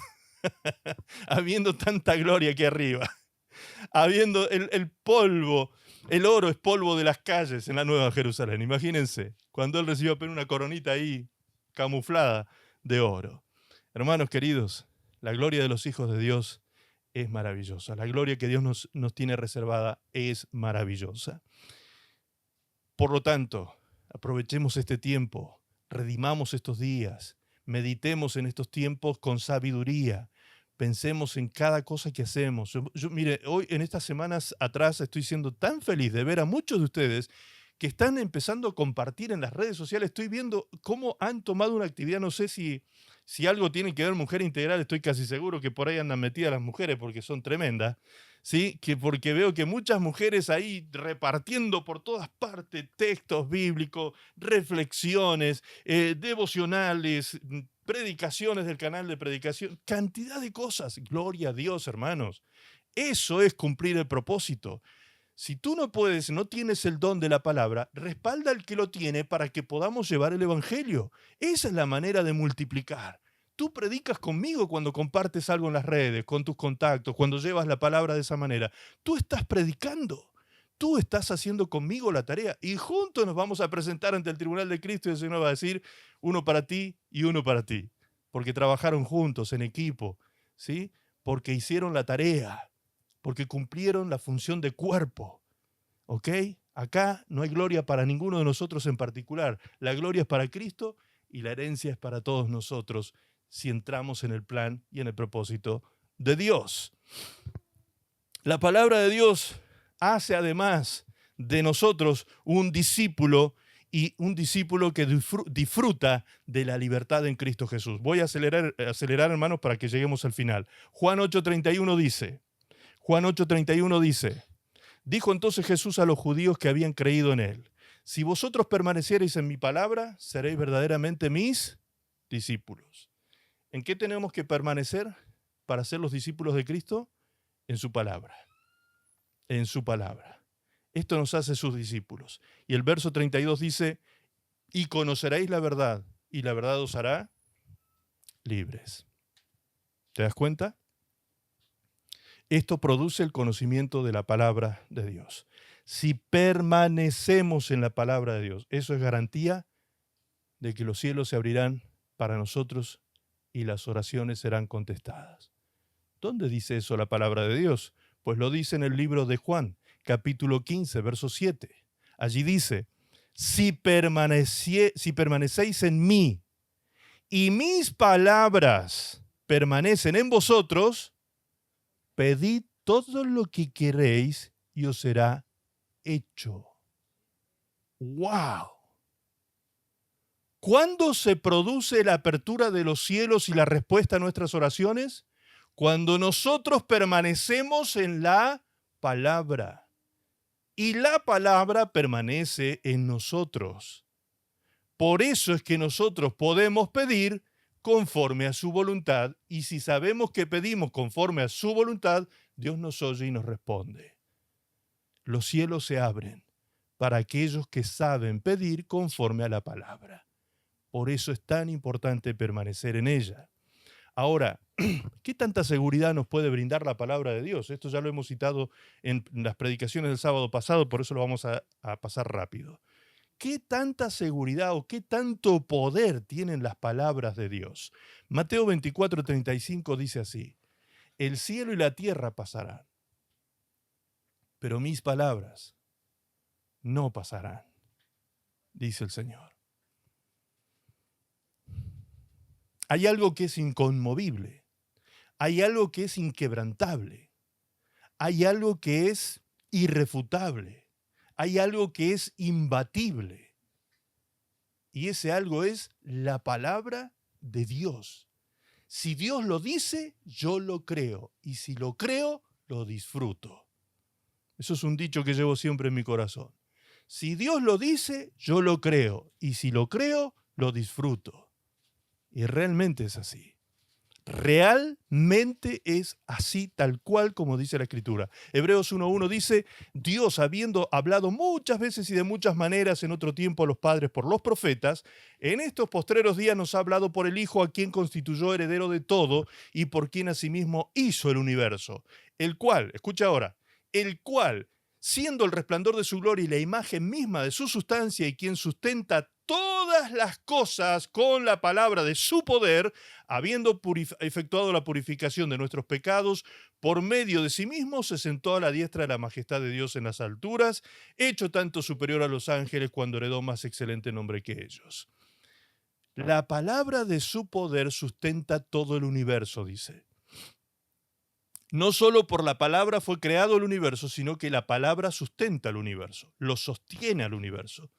habiendo tanta gloria aquí arriba, habiendo el polvo, el oro es polvo de las calles en la Nueva Jerusalén. Imagínense, cuando él recibió apenas una coronita ahí camuflada de oro. Hermanos queridos, la gloria de los hijos de Dios es maravillosa. La gloria que Dios nos tiene reservada es maravillosa. Por lo tanto, aprovechemos este tiempo, redimamos estos días, meditemos en estos tiempos con sabiduría, pensemos en cada cosa que hacemos. Mire, hoy en estas semanas atrás estoy siendo tan feliz de ver a muchos de ustedes que están empezando a compartir en las redes sociales. Estoy viendo cómo han tomado una actividad, no sé si algo tiene que ver Mujer Integral, estoy casi seguro que por ahí andan metidas las mujeres porque son tremendas, ¿sí? Porque veo que muchas mujeres ahí repartiendo por todas partes textos bíblicos, reflexiones, devocionales, predicaciones del canal de predicación, cantidad de cosas. Gloria a Dios, hermanos. Eso es cumplir el propósito. Si tú no tienes el don de la palabra, respalda al que lo tiene para que podamos llevar el evangelio. Esa es la manera de multiplicar. Tú predicas conmigo cuando compartes algo en las redes, con tus contactos, cuando llevas la palabra de esa manera. Tú estás predicando. Tú estás haciendo conmigo la tarea y juntos nos vamos a presentar ante el tribunal de Cristo y el Señor va a decir, uno para ti y uno para ti. Porque trabajaron juntos en equipo, ¿sí? Porque hicieron la tarea, porque cumplieron la función de cuerpo, ¿ok? Acá no hay gloria para ninguno de nosotros en particular. La gloria es para Cristo y la herencia es para todos nosotros si entramos en el plan y en el propósito de Dios. La palabra de Dios hace además de nosotros un discípulo y un discípulo que disfruta de la libertad en Cristo Jesús. Voy a acelerar, hermanos, para que lleguemos al final. Juan 8:31 dice, dijo entonces Jesús a los judíos que habían creído en él, si vosotros permaneciereis en mi palabra, seréis verdaderamente mis discípulos. ¿En qué tenemos que permanecer? para ser los discípulos de Cristo? En su palabra. En su palabra. Esto nos hace sus discípulos. Y el verso 32 dice, y conoceréis la verdad, y la verdad os hará libres. ¿Te das cuenta? Esto produce el conocimiento de la palabra de Dios. Si permanecemos en la palabra de Dios, eso es garantía de que los cielos se abrirán para nosotros y las oraciones serán contestadas. ¿Dónde dice eso la palabra de Dios? Pues lo dice en el libro de Juan, capítulo 15, verso 7. Allí dice, si permanecéis en mí y mis palabras permanecen en vosotros, pedid todo lo que queréis y os será hecho. ¡Wow! ¿Cuándo se produce la apertura de los cielos y la respuesta a nuestras oraciones? Cuando nosotros permanecemos en la palabra. Y la palabra permanece en nosotros. Por eso es que nosotros podemos pedir conforme a su voluntad, y si sabemos que pedimos conforme a su voluntad, Dios nos oye y nos responde. Los cielos se abren para aquellos que saben pedir conforme a la palabra. Por eso es tan importante permanecer en ella. Ahora, ¿qué tanta seguridad nos puede brindar la palabra de Dios? Esto ya lo hemos citado en las predicaciones del sábado pasado, por eso lo vamos a pasar rápido. ¿Qué tanta seguridad o qué tanto poder tienen las palabras de Dios? Mateo 24:35 dice así, el cielo y la tierra pasarán, pero mis palabras no pasarán, dice el Señor. Hay algo que es inconmovible, hay algo que es inquebrantable, hay algo que es irrefutable, hay algo que es imbatible. Y ese algo es la palabra de Dios. Si Dios lo dice, yo lo creo. Y si lo creo, lo disfruto. Eso es un dicho que llevo siempre en mi corazón. Si Dios lo dice, yo lo creo. Y si lo creo, lo disfruto. Y realmente es así. Realmente es así, tal cual como dice la Escritura. Hebreos 1:1 dice, Dios, habiendo hablado muchas veces y de muchas maneras en otro tiempo a los padres por los profetas, en estos postreros días nos ha hablado por el Hijo, a quien constituyó heredero de todo y por quien asimismo hizo el universo, el cual, escucha ahora, el cual, siendo el resplandor de su gloria y la imagen misma de su sustancia y quien sustenta todas las cosas con la palabra de su poder, habiendo efectuado la purificación de nuestros pecados, por medio de sí mismo se sentó a la diestra de la majestad de Dios en las alturas, hecho tanto superior a los ángeles cuando heredó más excelente nombre que ellos. La palabra de su poder sustenta todo el universo, dice. No solo por la palabra fue creado el universo, sino que la palabra sustenta el universo, lo sostiene al universo.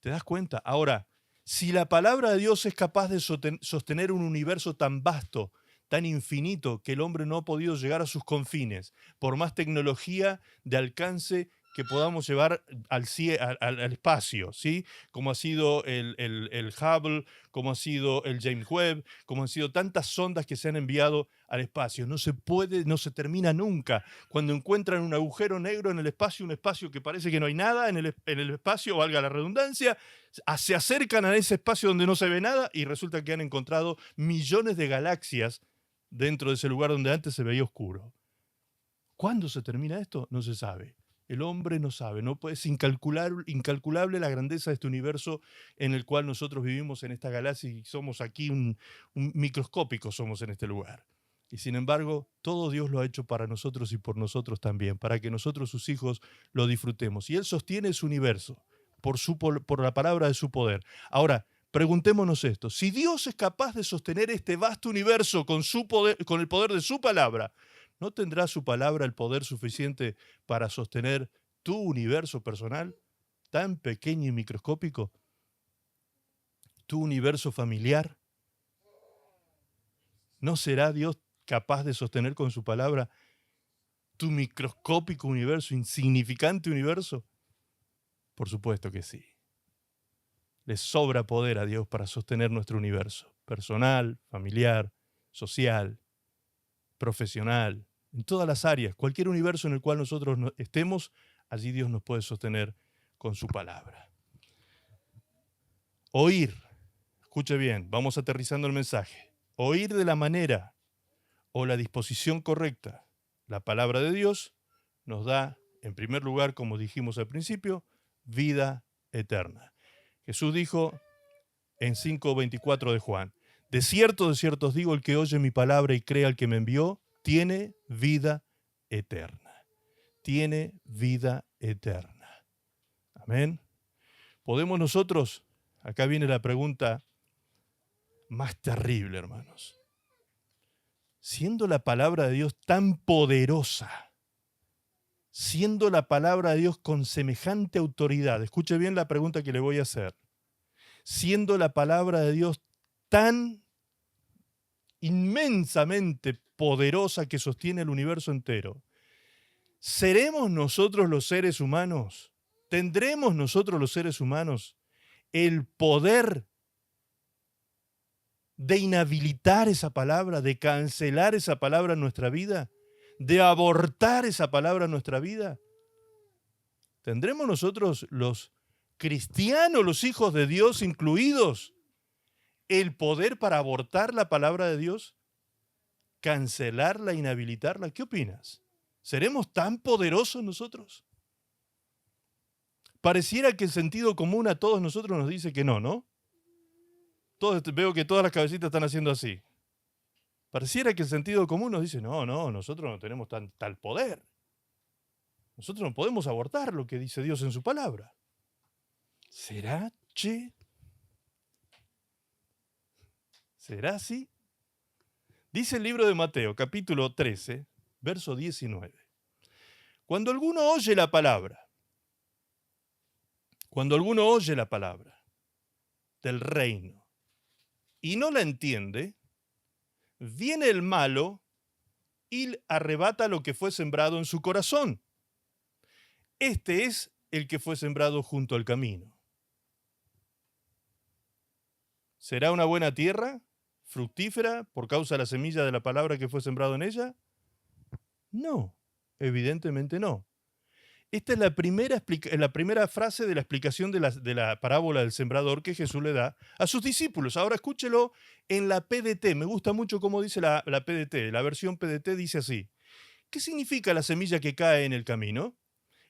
¿Te das cuenta? Ahora, si la palabra de Dios es capaz de sostener un universo tan vasto, tan infinito, que el hombre no ha podido llegar a sus confines, por más tecnología de alcance que podamos llevar al espacio, ¿sí? Como ha sido el Hubble, como ha sido el James Webb, como han sido tantas sondas que se han enviado al espacio. No se puede, no se termina nunca. Cuando encuentran un agujero negro en el espacio, un espacio que parece que no hay nada en el espacio, valga la redundancia, se acercan a ese espacio donde no se ve nada y resulta que han encontrado millones de galaxias dentro de ese lugar donde antes se veía oscuro. ¿Cuándo se termina esto? No se sabe. El hombre no sabe, es incalculable la grandeza de este universo en el cual nosotros vivimos en esta galaxia y somos aquí un microscópico somos en este lugar. Y sin embargo, todo Dios lo ha hecho para nosotros y por nosotros también, para que nosotros, sus hijos, lo disfrutemos. Y Él sostiene su universo por la palabra de su poder. Ahora, preguntémonos esto. Si Dios es capaz de sostener este vasto universo con el poder de su palabra, ¿no tendrá su palabra el poder suficiente para sostener tu universo personal, tan pequeño y microscópico? ¿Tu universo familiar? ¿No será Dios capaz de sostener con su palabra tu microscópico universo, insignificante universo? Por supuesto que sí. Le sobra poder a Dios para sostener nuestro universo, personal, familiar, social. profesional, en todas las áreas, cualquier universo en el cual nosotros estemos, allí Dios nos puede sostener con su palabra. Oír, escuche bien, vamos aterrizando el mensaje. Oír de la manera o la disposición correcta la palabra de Dios nos da, en primer lugar, como dijimos al principio, vida eterna. Jesús dijo en 5:24 de Juan, de cierto os digo, el que oye mi palabra y cree al que me envió, tiene vida eterna. Tiene vida eterna. Amén. ¿Podemos nosotros? Acá viene la pregunta más terrible, hermanos. Siendo la palabra de Dios tan poderosa, siendo la palabra de Dios con semejante autoridad, escuche bien la pregunta que le voy a hacer, siendo la palabra de Dios tan inmensamente poderosa que sostiene el universo entero, ¿seremos nosotros los seres humanos? ¿Tendremos nosotros los seres humanos el poder de inhabilitar esa palabra, de cancelar esa palabra en nuestra vida, de abortar esa palabra en nuestra vida? ¿Tendremos nosotros, los cristianos, los hijos de Dios incluidos, el poder para abortar la palabra de Dios? ¿Cancelarla, inhabilitarla? ¿Qué opinas? ¿Seremos tan poderosos nosotros? Pareciera que el sentido común a todos nosotros nos dice que no, ¿no? Veo que todas las cabecitas están haciendo así. Pareciera que el sentido común nos dice, no, nosotros no tenemos tal poder. Nosotros no podemos abortar lo que dice Dios en su palabra. ¿Será, che? ¿Será así? Dice el libro de Mateo, capítulo 13, verso 19. Cuando alguno oye la palabra del reino y no la entiende, viene el malo y arrebata lo que fue sembrado en su corazón. Este es el que fue sembrado junto al camino. ¿Será una buena tierra, fructífera, por causa de la semilla de la palabra que fue sembrado en ella? No, evidentemente no. Esta es la primera frase de la explicación de la parábola del sembrador que Jesús le da a sus discípulos. Ahora escúchelo en la PDT. Me gusta mucho cómo dice la PDT. La versión PDT dice así. ¿Qué significa la semilla que cae en el camino?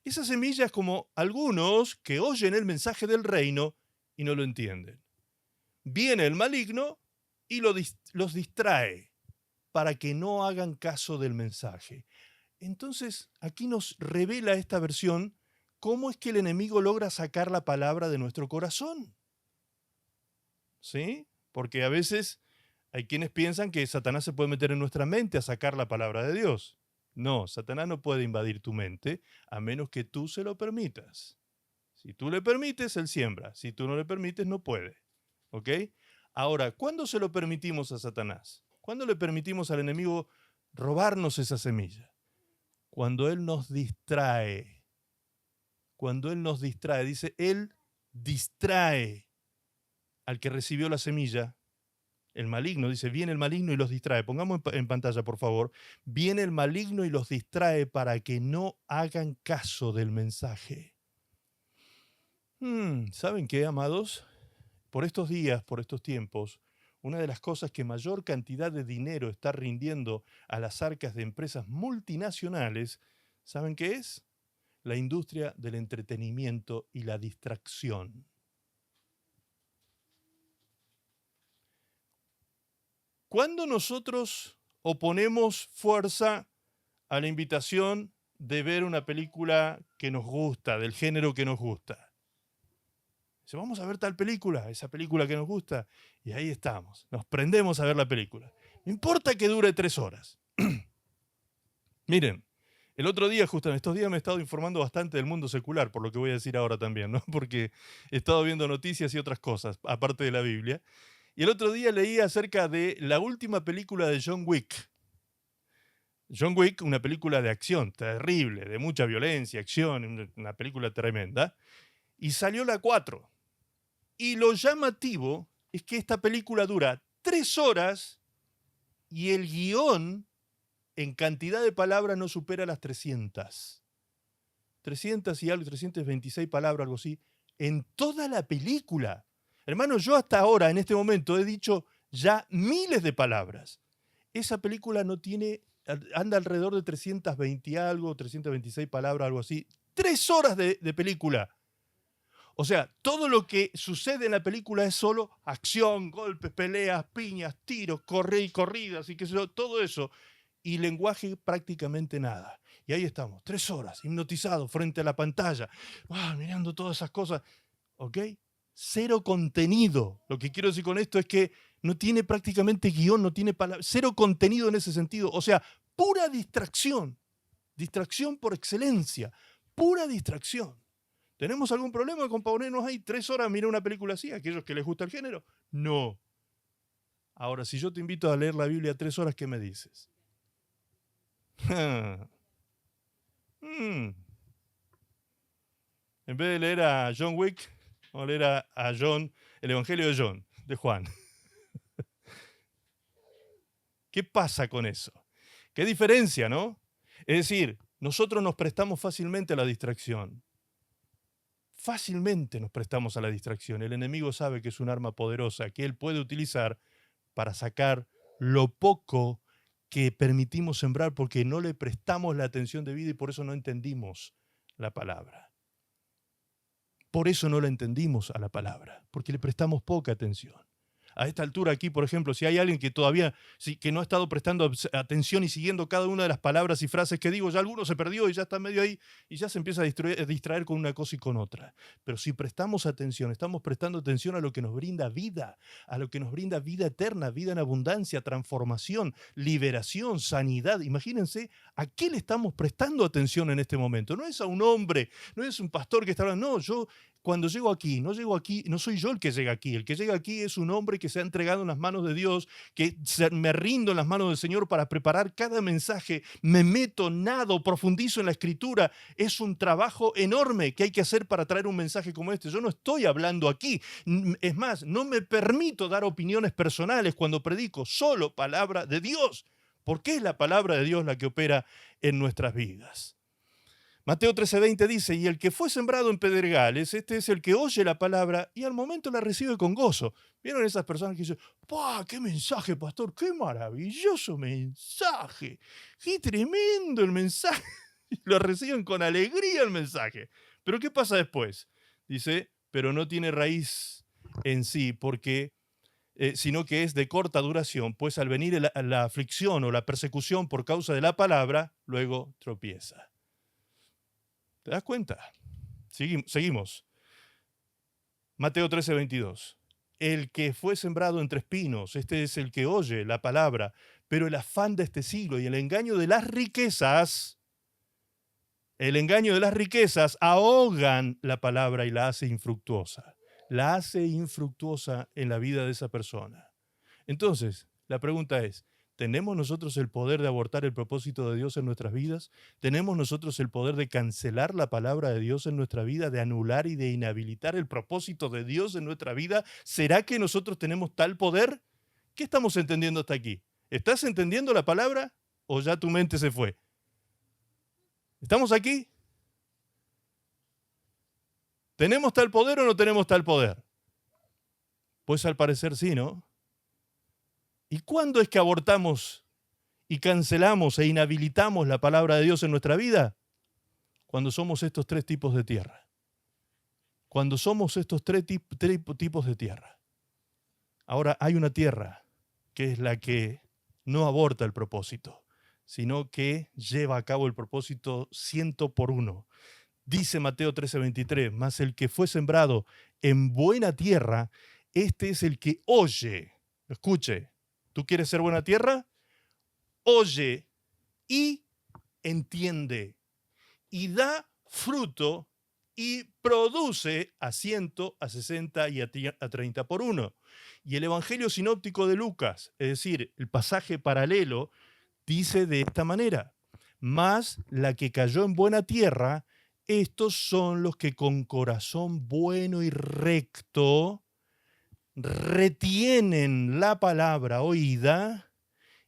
Esa semilla es como algunos que oyen el mensaje del reino y no lo entienden. Viene el maligno y los distrae para que no hagan caso del mensaje. Entonces, aquí nos revela esta versión cómo es que el enemigo logra sacar la palabra de nuestro corazón. ¿Sí? Porque a veces hay quienes piensan que Satanás se puede meter en nuestra mente a sacar la palabra de Dios. No, Satanás no puede invadir tu mente a menos que tú se lo permitas. Si tú le permites, él siembra. Si tú no le permites, no puede. ¿Ok? Ahora, ¿cuándo se lo permitimos a Satanás? ¿Cuándo le permitimos al enemigo robarnos esa semilla? Cuando él nos distrae. Cuando él nos distrae. Dice, él distrae al que recibió la semilla. El maligno, dice, viene el maligno y los distrae. Pongamos en pantalla, por favor. Viene el maligno y los distrae para que no hagan caso del mensaje. ¿Saben qué, amados? Por estos días, por estos tiempos, una de las cosas que mayor cantidad de dinero está rindiendo a las arcas de empresas multinacionales, ¿saben qué es? La industria del entretenimiento y la distracción. ¿Cuándo nosotros oponemos fuerza a la invitación de ver una película que nos gusta, del género que nos gusta? Dice, vamos a ver tal película, esa película que nos gusta, y ahí estamos, nos prendemos a ver la película. No importa que dure 3 horas. Miren, el otro día, justo en estos días, me he estado informando bastante del mundo secular, por lo que voy a decir ahora también, ¿no? Porque he estado viendo noticias y otras cosas, aparte de la Biblia. Y el otro día leí acerca de la última película de John Wick. John Wick, una película de acción terrible, de mucha violencia, acción, una película tremenda. Y salió la 4. Y lo llamativo es que esta película dura 3 horas y el guión en cantidad de palabras no supera las 300. 300 y algo, 326 palabras, algo así, en toda la película. Hermano, yo hasta ahora, en este momento, he dicho ya miles de palabras. Esa película no tiene, anda alrededor de 320 y algo, 326 palabras, algo así. 3 horas de película. O sea, todo lo que sucede en la película es solo acción, golpes, peleas, piñas, tiros, corridas y qué sé yo, todo eso. Y lenguaje prácticamente nada. Y ahí estamos, 3 horas, hipnotizados frente a la pantalla, mirando todas esas cosas. ¿Ok? Cero contenido. Lo que quiero decir con esto es que no tiene prácticamente guión, no tiene palabras, cero contenido en ese sentido. O sea, pura distracción. Distracción por excelencia. Pura distracción. ¿Tenemos algún problema con ponernos ahí 3 horas a mirar una película así? ¿A aquellos que les gusta el género? No. Ahora, si yo te invito a leer la Biblia 3 horas, ¿qué me dices? En vez de leer a John Wick, vamos a leer a John, el Evangelio de John, de Juan. ¿Qué pasa con eso? ¿Qué diferencia, no? Es decir, nosotros nos prestamos fácilmente a la distracción. Fácilmente nos prestamos a la distracción. El enemigo sabe que es un arma poderosa que él puede utilizar para sacar lo poco que permitimos sembrar porque no le prestamos la atención debida y por eso no entendimos la palabra. Por eso no la entendimos a la palabra, porque le prestamos poca atención. A esta altura aquí, por ejemplo, si hay alguien que todavía que no ha estado prestando atención y siguiendo cada una de las palabras y frases que digo, ya alguno se perdió y ya está medio ahí y ya se empieza a distraer con una cosa y con otra. Pero si prestamos atención, estamos prestando atención a lo que nos brinda vida, a lo que nos brinda vida eterna, vida en abundancia, transformación, liberación, sanidad. Imagínense a qué le estamos prestando atención en este momento. No es a un hombre, no es un pastor que está hablando, no, yo cuando llego aquí, no soy yo el que llega aquí. El que llega aquí es un hombre que se ha entregado en las manos de Dios, que me rindo en las manos del Señor para preparar cada mensaje. Me meto, nado, profundizo en la Escritura. Es un trabajo enorme que hay que hacer para traer un mensaje como este. Yo no estoy hablando aquí. Es más, no me permito dar opiniones personales cuando predico, solo palabra de Dios, porque es la palabra de Dios la que opera en nuestras vidas. Mateo 13:20 dice, y el que fue sembrado en pedregales, este es el que oye la palabra y al momento la recibe con gozo. ¿Vieron esas personas que dicen, ¡pah, qué mensaje, pastor! ¡Qué maravilloso mensaje! ¡Qué tremendo el mensaje! Y lo reciben con alegría el mensaje. Pero ¿qué pasa después? Dice, pero no tiene raíz en sí, porque sino que es de corta duración, pues al venir la aflicción o la persecución por causa de la palabra, luego tropieza. ¿Te das cuenta? Seguimos. Mateo 13:22. El que fue sembrado entre espinos, este es el que oye la palabra, pero el afán de este siglo y el engaño de las riquezas ahogan la palabra y la hace infructuosa. La hace infructuosa en la vida de esa persona. Entonces, la pregunta es, ¿tenemos nosotros el poder de abortar el propósito de Dios en nuestras vidas? ¿Tenemos nosotros el poder de cancelar la palabra de Dios en nuestra vida, de anular y de inhabilitar el propósito de Dios en nuestra vida? ¿Será que nosotros tenemos tal poder? ¿Qué estamos entendiendo hasta aquí? ¿Estás entendiendo la palabra o ya tu mente se fue? ¿Estamos aquí? ¿Tenemos tal poder o no tenemos tal poder? Pues al parecer sí, ¿no? ¿Y cuándo es que abortamos y cancelamos e inhabilitamos la palabra de Dios en nuestra vida? Cuando somos estos 3 tipos de tierra. Cuando somos estos 3 tipos de tierra. Ahora hay una tierra que es la que no aborta el propósito, sino que lleva a cabo el propósito 100%. Dice Mateo 13:23, mas el que fue sembrado en buena tierra, este es el que oye. Escuche, ¿tú quieres ser buena tierra? Oye y entiende y da fruto y produce a 100, a 60 y a 30 por uno. Y el Evangelio sinóptico de Lucas, es decir, el pasaje paralelo, dice de esta manera, mas la que cayó en buena tierra, estos son los que con corazón bueno y recto retienen la palabra oída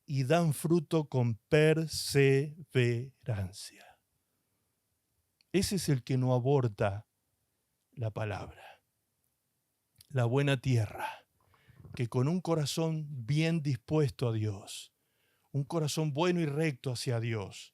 y dan fruto con perseverancia. Ese es el que no aborta la palabra. La buena tierra, que con un corazón bien dispuesto a Dios, un corazón bueno y recto hacia Dios,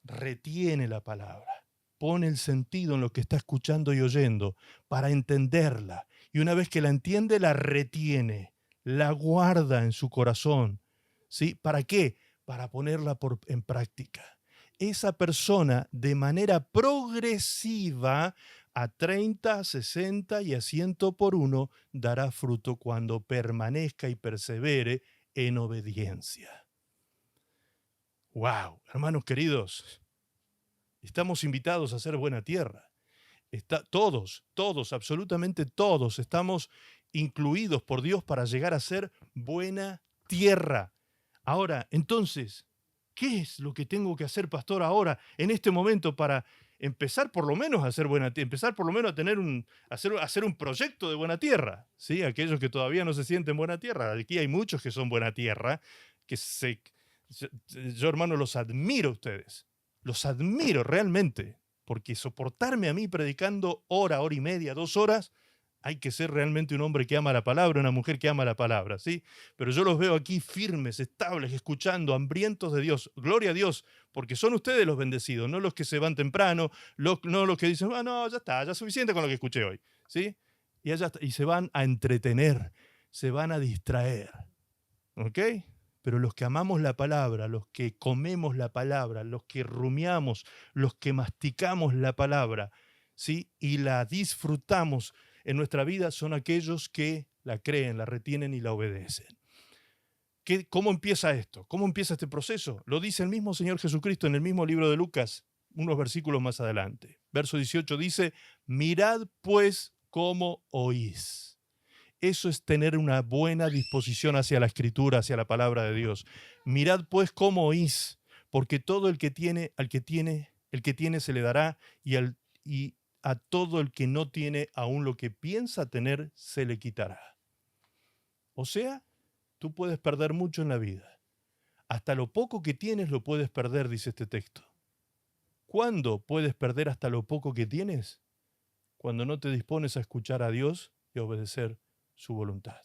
retiene la palabra, pone el sentido en lo que está escuchando y oyendo para entenderla. Y una vez que la entiende, la retiene, la guarda en su corazón. ¿Sí? ¿Para qué? Para ponerla en práctica. Esa persona de manera progresiva a 30, a 60 y a 100 por uno dará fruto cuando permanezca y persevere en obediencia. ¡Wow! Hermanos queridos, estamos invitados a ser buena tierra. Todos, absolutamente todos, estamos incluidos por Dios para llegar a ser buena tierra. Ahora, entonces, ¿qué es lo que tengo que hacer, pastor, ahora, en este momento, para empezar por lo menos a ser buena tierra, empezar por lo menos a tener hacer un proyecto de buena tierra? ¿Sí? Aquellos que todavía no se sienten buena tierra. Aquí hay muchos que son buena tierra, yo, hermano, los admiro a ustedes. Los admiro realmente, porque soportarme a mí predicando hora y media, 2 horas, hay que ser realmente un hombre que ama la palabra, una mujer que ama la palabra, ¿sí? Pero yo los veo aquí firmes, estables, escuchando, hambrientos de Dios. Gloria a Dios, porque son ustedes los bendecidos, no los que se van temprano, no los que dicen, no, ya está, ya es suficiente con lo que escuché hoy, ¿sí? Y se van a entretener, se van a distraer, ¿ok? Pero los que amamos la palabra, los que comemos la palabra, los que rumiamos, los que masticamos la palabra, ¿sí? Y la disfrutamos en nuestra vida, son aquellos que la creen, la retienen y la obedecen. ¿Cómo empieza esto? ¿Cómo empieza este proceso? Lo dice el mismo Señor Jesucristo en el mismo libro de Lucas, unos versículos más adelante. Verso 18 dice, mirad pues cómo oís. Eso es tener una buena disposición hacia la Escritura, hacia la palabra de Dios. Mirad pues cómo oís, porque todo el que tiene se le dará, y a todo el que no tiene, aún lo que piensa tener, se le quitará. O sea, tú puedes perder mucho en la vida. Hasta lo poco que tienes lo puedes perder, dice este texto. ¿Cuándo puedes perder hasta lo poco que tienes? Cuando no te dispones a escuchar a Dios y a obedecer su voluntad.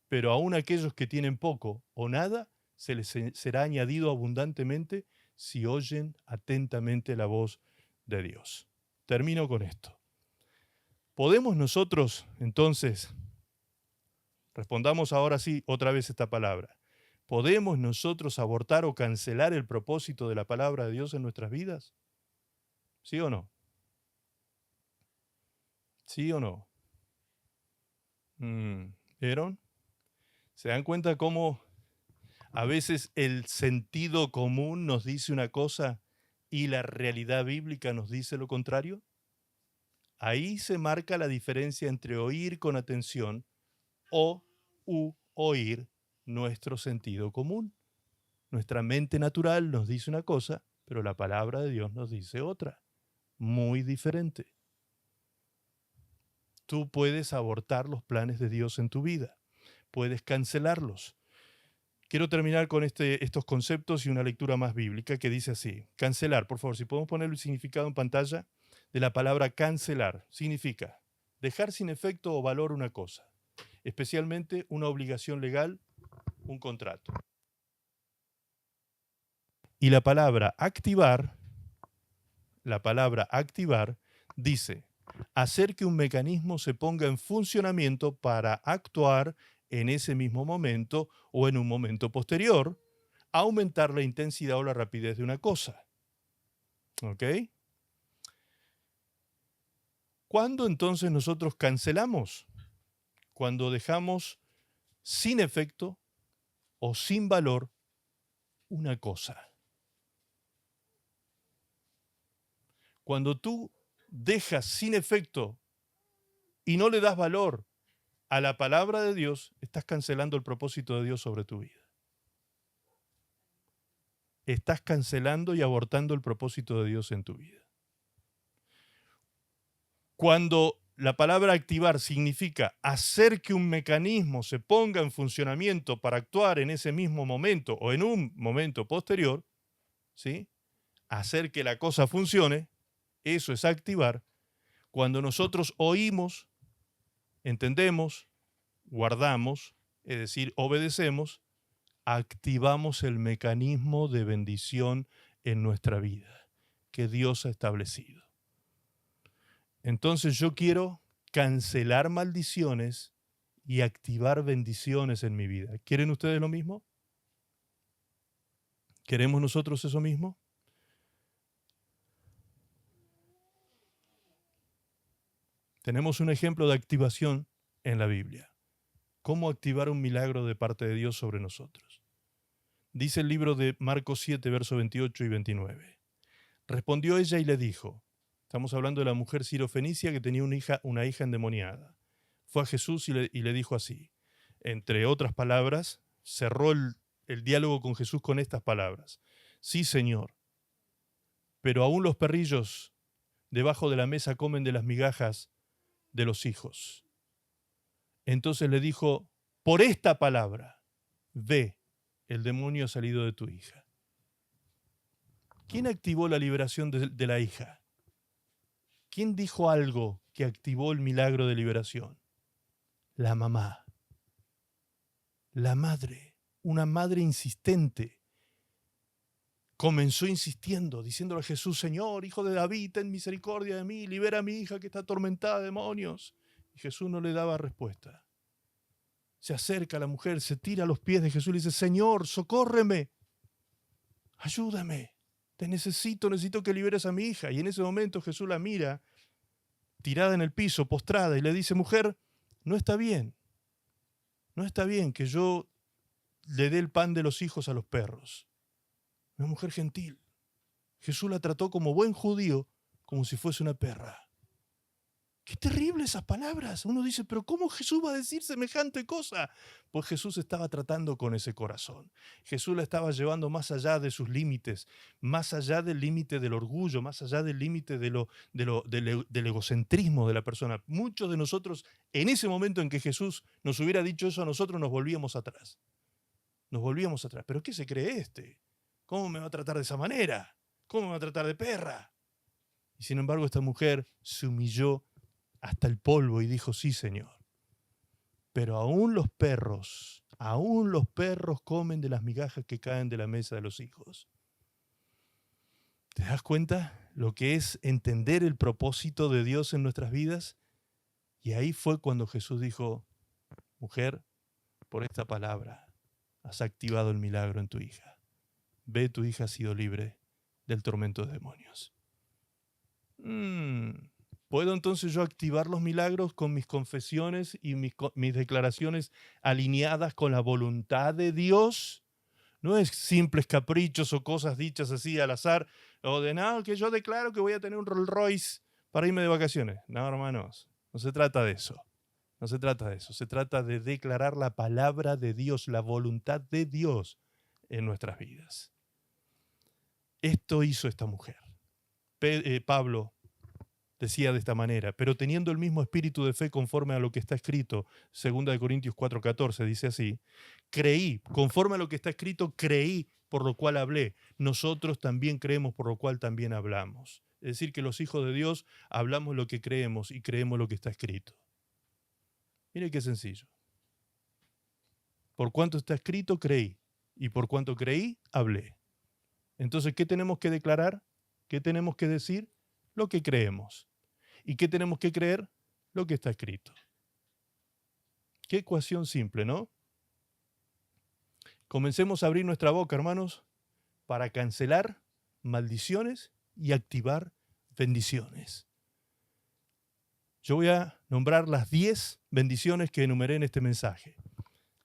Pero aún aquellos que tienen poco o nada, se les será añadido abundantemente si oyen atentamente la voz de Dios. Termino con esto. ¿Podemos nosotros, entonces, respondamos ahora sí otra vez esta palabra, ¿podemos nosotros abortar o cancelar el propósito de la palabra de Dios en nuestras vidas? ¿Sí o no? ¿Sí o no? ¿Vieron? ¿Se dan cuenta cómo a veces el sentido común nos dice una cosa y la realidad bíblica nos dice lo contrario? Ahí se marca la diferencia entre oír con atención u oír nuestro sentido común. Nuestra mente natural nos dice una cosa, pero la palabra de Dios nos dice otra, muy diferente. Tú puedes abortar los planes de Dios en tu vida, puedes cancelarlos. Quiero terminar con estos conceptos y una lectura más bíblica que dice así. Cancelar, por favor, si podemos poner el significado en pantalla de la palabra cancelar. Significa dejar sin efecto o valor una cosa, especialmente una obligación legal, un contrato. Y la palabra activar dice hacer que un mecanismo se ponga en funcionamiento para actuar en ese mismo momento o en un momento posterior, aumentar la intensidad o la rapidez de una cosa. ¿Ok? ¿Cuándo entonces nosotros cancelamos? Cuando dejamos sin efecto o sin valor una cosa. Cuando tú dejas sin efecto y no le das valor a la palabra de Dios, estás cancelando el propósito de Dios sobre tu vida. Estás cancelando y abortando el propósito de Dios en tu vida. Cuando la palabra activar significa hacer que un mecanismo se ponga en funcionamiento para actuar en ese mismo momento o en un momento posterior, ¿sí? Hacer que la cosa funcione, eso es activar. Cuando nosotros oímos, entendemos, guardamos, es decir, obedecemos, activamos el mecanismo de bendición en nuestra vida que Dios ha establecido. Entonces yo quiero cancelar maldiciones y activar bendiciones en mi vida. ¿Quieren ustedes lo mismo? ¿Queremos nosotros eso mismo? Tenemos un ejemplo de activación en la Biblia. ¿Cómo activar un milagro de parte de Dios sobre nosotros? Dice el libro de Marcos 7, versos 28 y 29. Respondió ella y le dijo, estamos hablando de la mujer sirofenicia que tenía una hija endemoniada. Fue a Jesús y le dijo así. Entre otras palabras, cerró el diálogo con Jesús con estas palabras. Sí, Señor, pero aún los perrillos debajo de la mesa comen de las migajas de los hijos. Entonces le dijo, por esta palabra, ve, el demonio ha salido de tu hija. ¿Quién activó la liberación de la hija? ¿Quién dijo algo que activó el milagro de liberación? La mamá. La madre. Una madre insistente. Comenzó insistiendo, diciéndole a Jesús, Señor, hijo de David, ten misericordia de mí, libera a mi hija que está atormentada de demonios. Y Jesús no le daba respuesta. Se acerca a la mujer, se tira a los pies de Jesús y le dice, Señor, socórreme, ayúdame. Te necesito que liberes a mi hija. Y en ese momento Jesús la mira, tirada en el piso, postrada, y le dice, mujer, no está bien que yo le dé el pan de los hijos a los perros. Una mujer gentil. Jesús la trató como buen judío, como si fuese una perra. Qué terrible esas palabras. Uno dice, pero ¿cómo Jesús va a decir semejante cosa? Pues Jesús estaba tratando con ese corazón. Jesús la estaba llevando más allá de sus límites, más allá del límite del orgullo, más allá del límite del egocentrismo de la persona. Muchos de nosotros, en ese momento en que Jesús nos hubiera dicho eso a nosotros, nos volvíamos atrás. Nos volvíamos atrás. ¿Pero qué se cree este? ¿Cómo me va a tratar de esa manera? ¿Cómo me va a tratar de perra? Y sin embargo, esta mujer se humilló hasta el polvo y dijo, sí, Señor. Pero aún los perros comen de las migajas que caen de la mesa de los hijos. ¿Te das cuenta lo que es entender el propósito de Dios en nuestras vidas? Y ahí fue cuando Jesús dijo, mujer, por esta palabra has activado el milagro en tu hija. Ve, tu hija ha sido libre del tormento de demonios. ¿Puedo entonces yo activar los milagros con mis confesiones y mis declaraciones alineadas con la voluntad de Dios? No es simples caprichos o cosas dichas así al azar, o de nada, que yo declaro que voy a tener un Rolls Royce para irme de vacaciones. No, hermanos, no se trata de eso. No se trata de eso. Se trata de declarar la palabra de Dios, la voluntad de Dios en nuestras vidas. Esto hizo esta mujer. Pablo decía de esta manera, pero teniendo el mismo espíritu de fe conforme a lo que está escrito, 2 Corintios 4:14, dice así, creí, conforme a lo que está escrito, creí, por lo cual hablé. Nosotros también creemos, por lo cual también hablamos. Es decir, que los hijos de Dios hablamos lo que creemos y creemos lo que está escrito. Mire qué sencillo. Por cuanto está escrito, creí, y por cuanto creí, hablé. Entonces, ¿qué tenemos que declarar? ¿Qué tenemos que decir? Lo que creemos. ¿Y qué tenemos que creer? Lo que está escrito. Qué ecuación simple, ¿no? Comencemos a abrir nuestra boca, hermanos, para cancelar maldiciones y activar bendiciones. Yo voy a nombrar las 10 bendiciones que enumeré en este mensaje.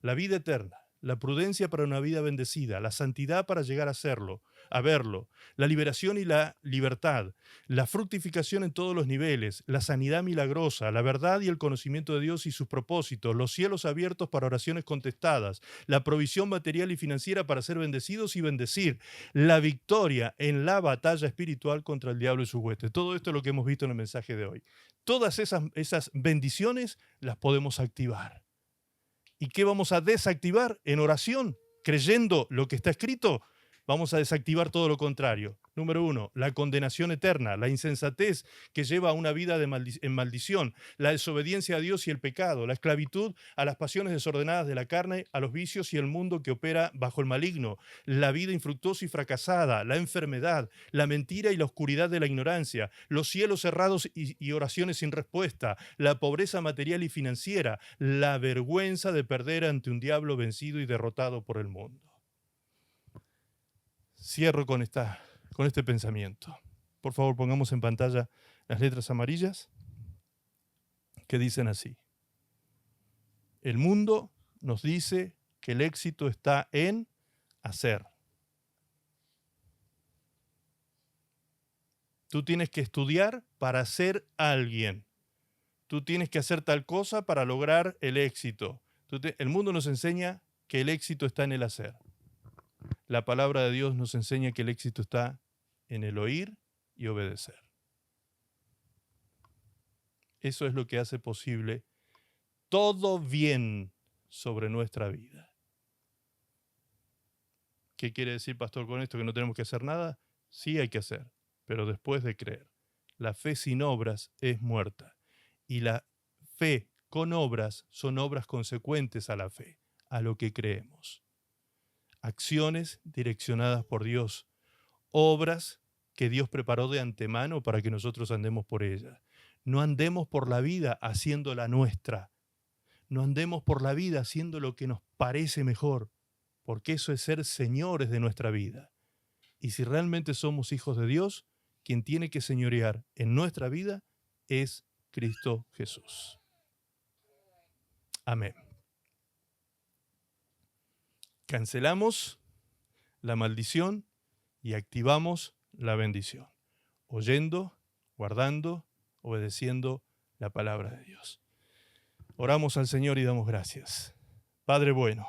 La vida eterna, la prudencia para una vida bendecida, la santidad para llegar a verlo, la liberación y la libertad, la fructificación en todos los niveles, la sanidad milagrosa, la verdad y el conocimiento de Dios y sus propósitos, los cielos abiertos para oraciones contestadas, la provisión material y financiera para ser bendecidos y bendecir, la victoria en la batalla espiritual contra el diablo y sus huestes. Todo esto es lo que hemos visto en el mensaje de hoy. Todas esas bendiciones las podemos activar. ¿Y qué vamos a desactivar? En oración, creyendo lo que está escrito, vamos a desactivar todo lo contrario. Número 1, la condenación eterna, la insensatez que lleva a una vida en maldición, la desobediencia a Dios y el pecado, la esclavitud a las pasiones desordenadas de la carne, a los vicios y el mundo que opera bajo el maligno, la vida infructuosa y fracasada, la enfermedad, la mentira y la oscuridad de la ignorancia, los cielos cerrados y oraciones sin respuesta, la pobreza material y financiera, la vergüenza de perder ante un diablo vencido y derrotado por el mundo. Cierro con este pensamiento. Por favor, pongamos en pantalla las letras amarillas que dicen así. El mundo nos dice que el éxito está en hacer. Tú tienes que estudiar para ser alguien. Tú tienes que hacer tal cosa para lograr el éxito. El mundo nos enseña que el éxito está en el hacer. La palabra de Dios nos enseña que el éxito está en el oír y obedecer. Eso es lo que hace posible todo bien sobre nuestra vida. ¿Qué quiere decir, pastor, con esto? ¿Que no tenemos que hacer nada? Sí hay que hacer, pero después de creer. La fe sin obras es muerta. Y la fe con obras son obras consecuentes a la fe, a lo que creemos. Acciones direccionadas por Dios, obras que Dios preparó de antemano para que nosotros andemos por ellas. No andemos por la vida haciendo la nuestra. No andemos por la vida haciendo lo que nos parece mejor, porque eso es ser señores de nuestra vida. Y si realmente somos hijos de Dios, quien tiene que señorear en nuestra vida es Cristo Jesús. Amén. Cancelamos la maldición y activamos la bendición, oyendo, guardando, obedeciendo la palabra de Dios. Oramos al Señor y damos gracias. Padre bueno,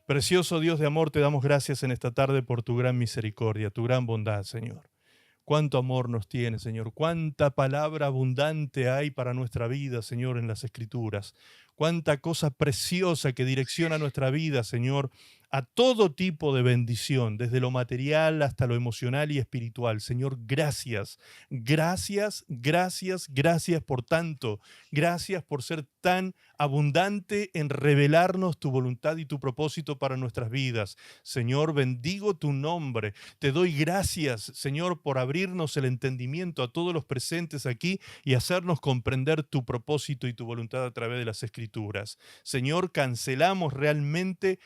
precioso Dios de amor, te damos gracias en esta tarde por tu gran misericordia, tu gran bondad, Señor. Cuánto amor nos tiene, Señor. Cuánta palabra abundante hay para nuestra vida, Señor, en las Escrituras. Cuánta cosa preciosa que direcciona nuestra vida, Señor, a todo tipo de bendición, desde lo material hasta lo emocional y espiritual. Señor, gracias, gracias, gracias, gracias por tanto. Gracias por ser tan abundante en revelarnos tu voluntad y tu propósito para nuestras vidas. Señor, bendigo tu nombre. Te doy gracias, Señor, por abrirnos el entendimiento a todos los presentes aquí y hacernos comprender tu propósito y tu voluntad a través de las Escrituras. Señor, cancelamos realmente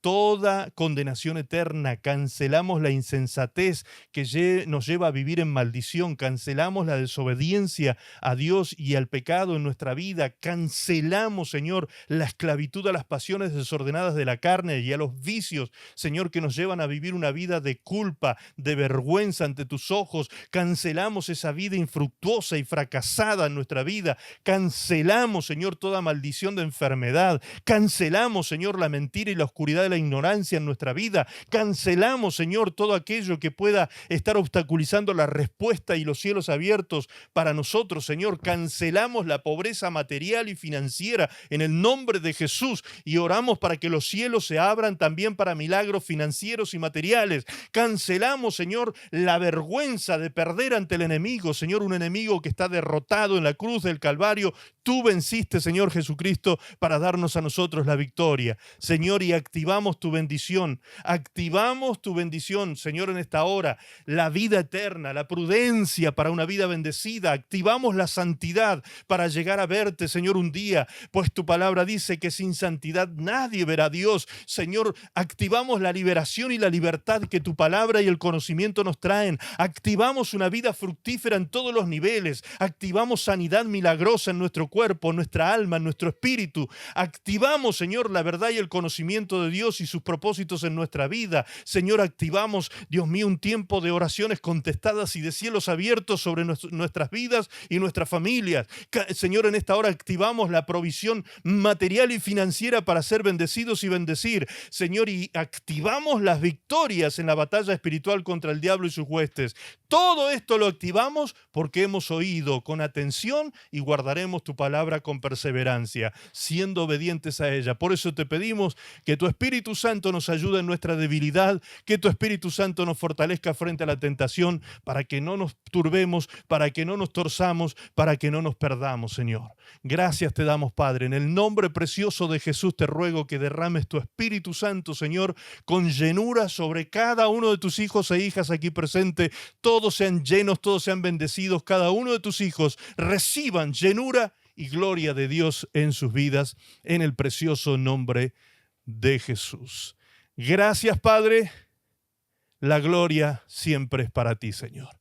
toda condenación eterna, cancelamos la insensatez que nos lleva a vivir en maldición, cancelamos la desobediencia a Dios y al pecado en nuestra vida, cancelamos, Señor, la esclavitud a las pasiones desordenadas de la carne y a los vicios, Señor, que nos llevan a vivir una vida de culpa, de vergüenza ante tus ojos, cancelamos esa vida infructuosa y fracasada en nuestra vida, cancelamos, Señor, toda maldición de enfermedad, cancelamos, Señor, la mentira y la oscuridad de la ignorancia en nuestra vida. Cancelamos, Señor, todo aquello que pueda estar obstaculizando la respuesta y los cielos abiertos para nosotros, Señor. Cancelamos la pobreza material y financiera en el nombre de Jesús y oramos para que los cielos se abran también para milagros financieros y materiales. Cancelamos, Señor, la vergüenza de perder ante el enemigo, Señor, un enemigo que está derrotado en la cruz del Calvario. Tú venciste, Señor Jesucristo, para darnos a nosotros la victoria, Señor, y activamos tu bendición, Señor, en esta hora, la vida eterna, la prudencia para una vida bendecida, activamos la santidad para llegar a verte, Señor, un día, pues tu palabra dice que sin santidad nadie verá a Dios. Señor, activamos la liberación y la libertad que tu palabra y el conocimiento nos traen, activamos una vida fructífera en todos los niveles, activamos sanidad milagrosa en nuestro cuerpo, en nuestra alma, en nuestro espíritu, activamos, Señor, la verdad y el conocimiento de Dios Dios y sus propósitos en nuestra vida. Señor, activamos, Dios mío, un tiempo de oraciones contestadas y de cielos abiertos sobre nuestras vidas y nuestras familias. Señor, en esta hora activamos la provisión material y financiera para ser bendecidos y bendecir. Señor, y activamos las victorias en la batalla espiritual contra el diablo y sus huestes. Todo esto lo activamos porque hemos oído con atención y guardaremos tu palabra con perseverancia, siendo obedientes a ella. Por eso te pedimos que tu Espíritu Santo nos ayude en nuestra debilidad, que tu Espíritu Santo nos fortalezca frente a la tentación, para que no nos turbemos, para que no nos torzamos, para que no nos perdamos, Señor. Gracias te damos, Padre. En el nombre precioso de Jesús te ruego que derrames tu Espíritu Santo, Señor, con llenura sobre cada uno de tus hijos e hijas aquí presentes. Todos sean llenos, todos sean bendecidos. Cada uno de tus hijos reciban llenura y gloria de Dios en sus vidas, en el precioso nombre de Jesús. Gracias, Padre. La gloria siempre es para ti, Señor.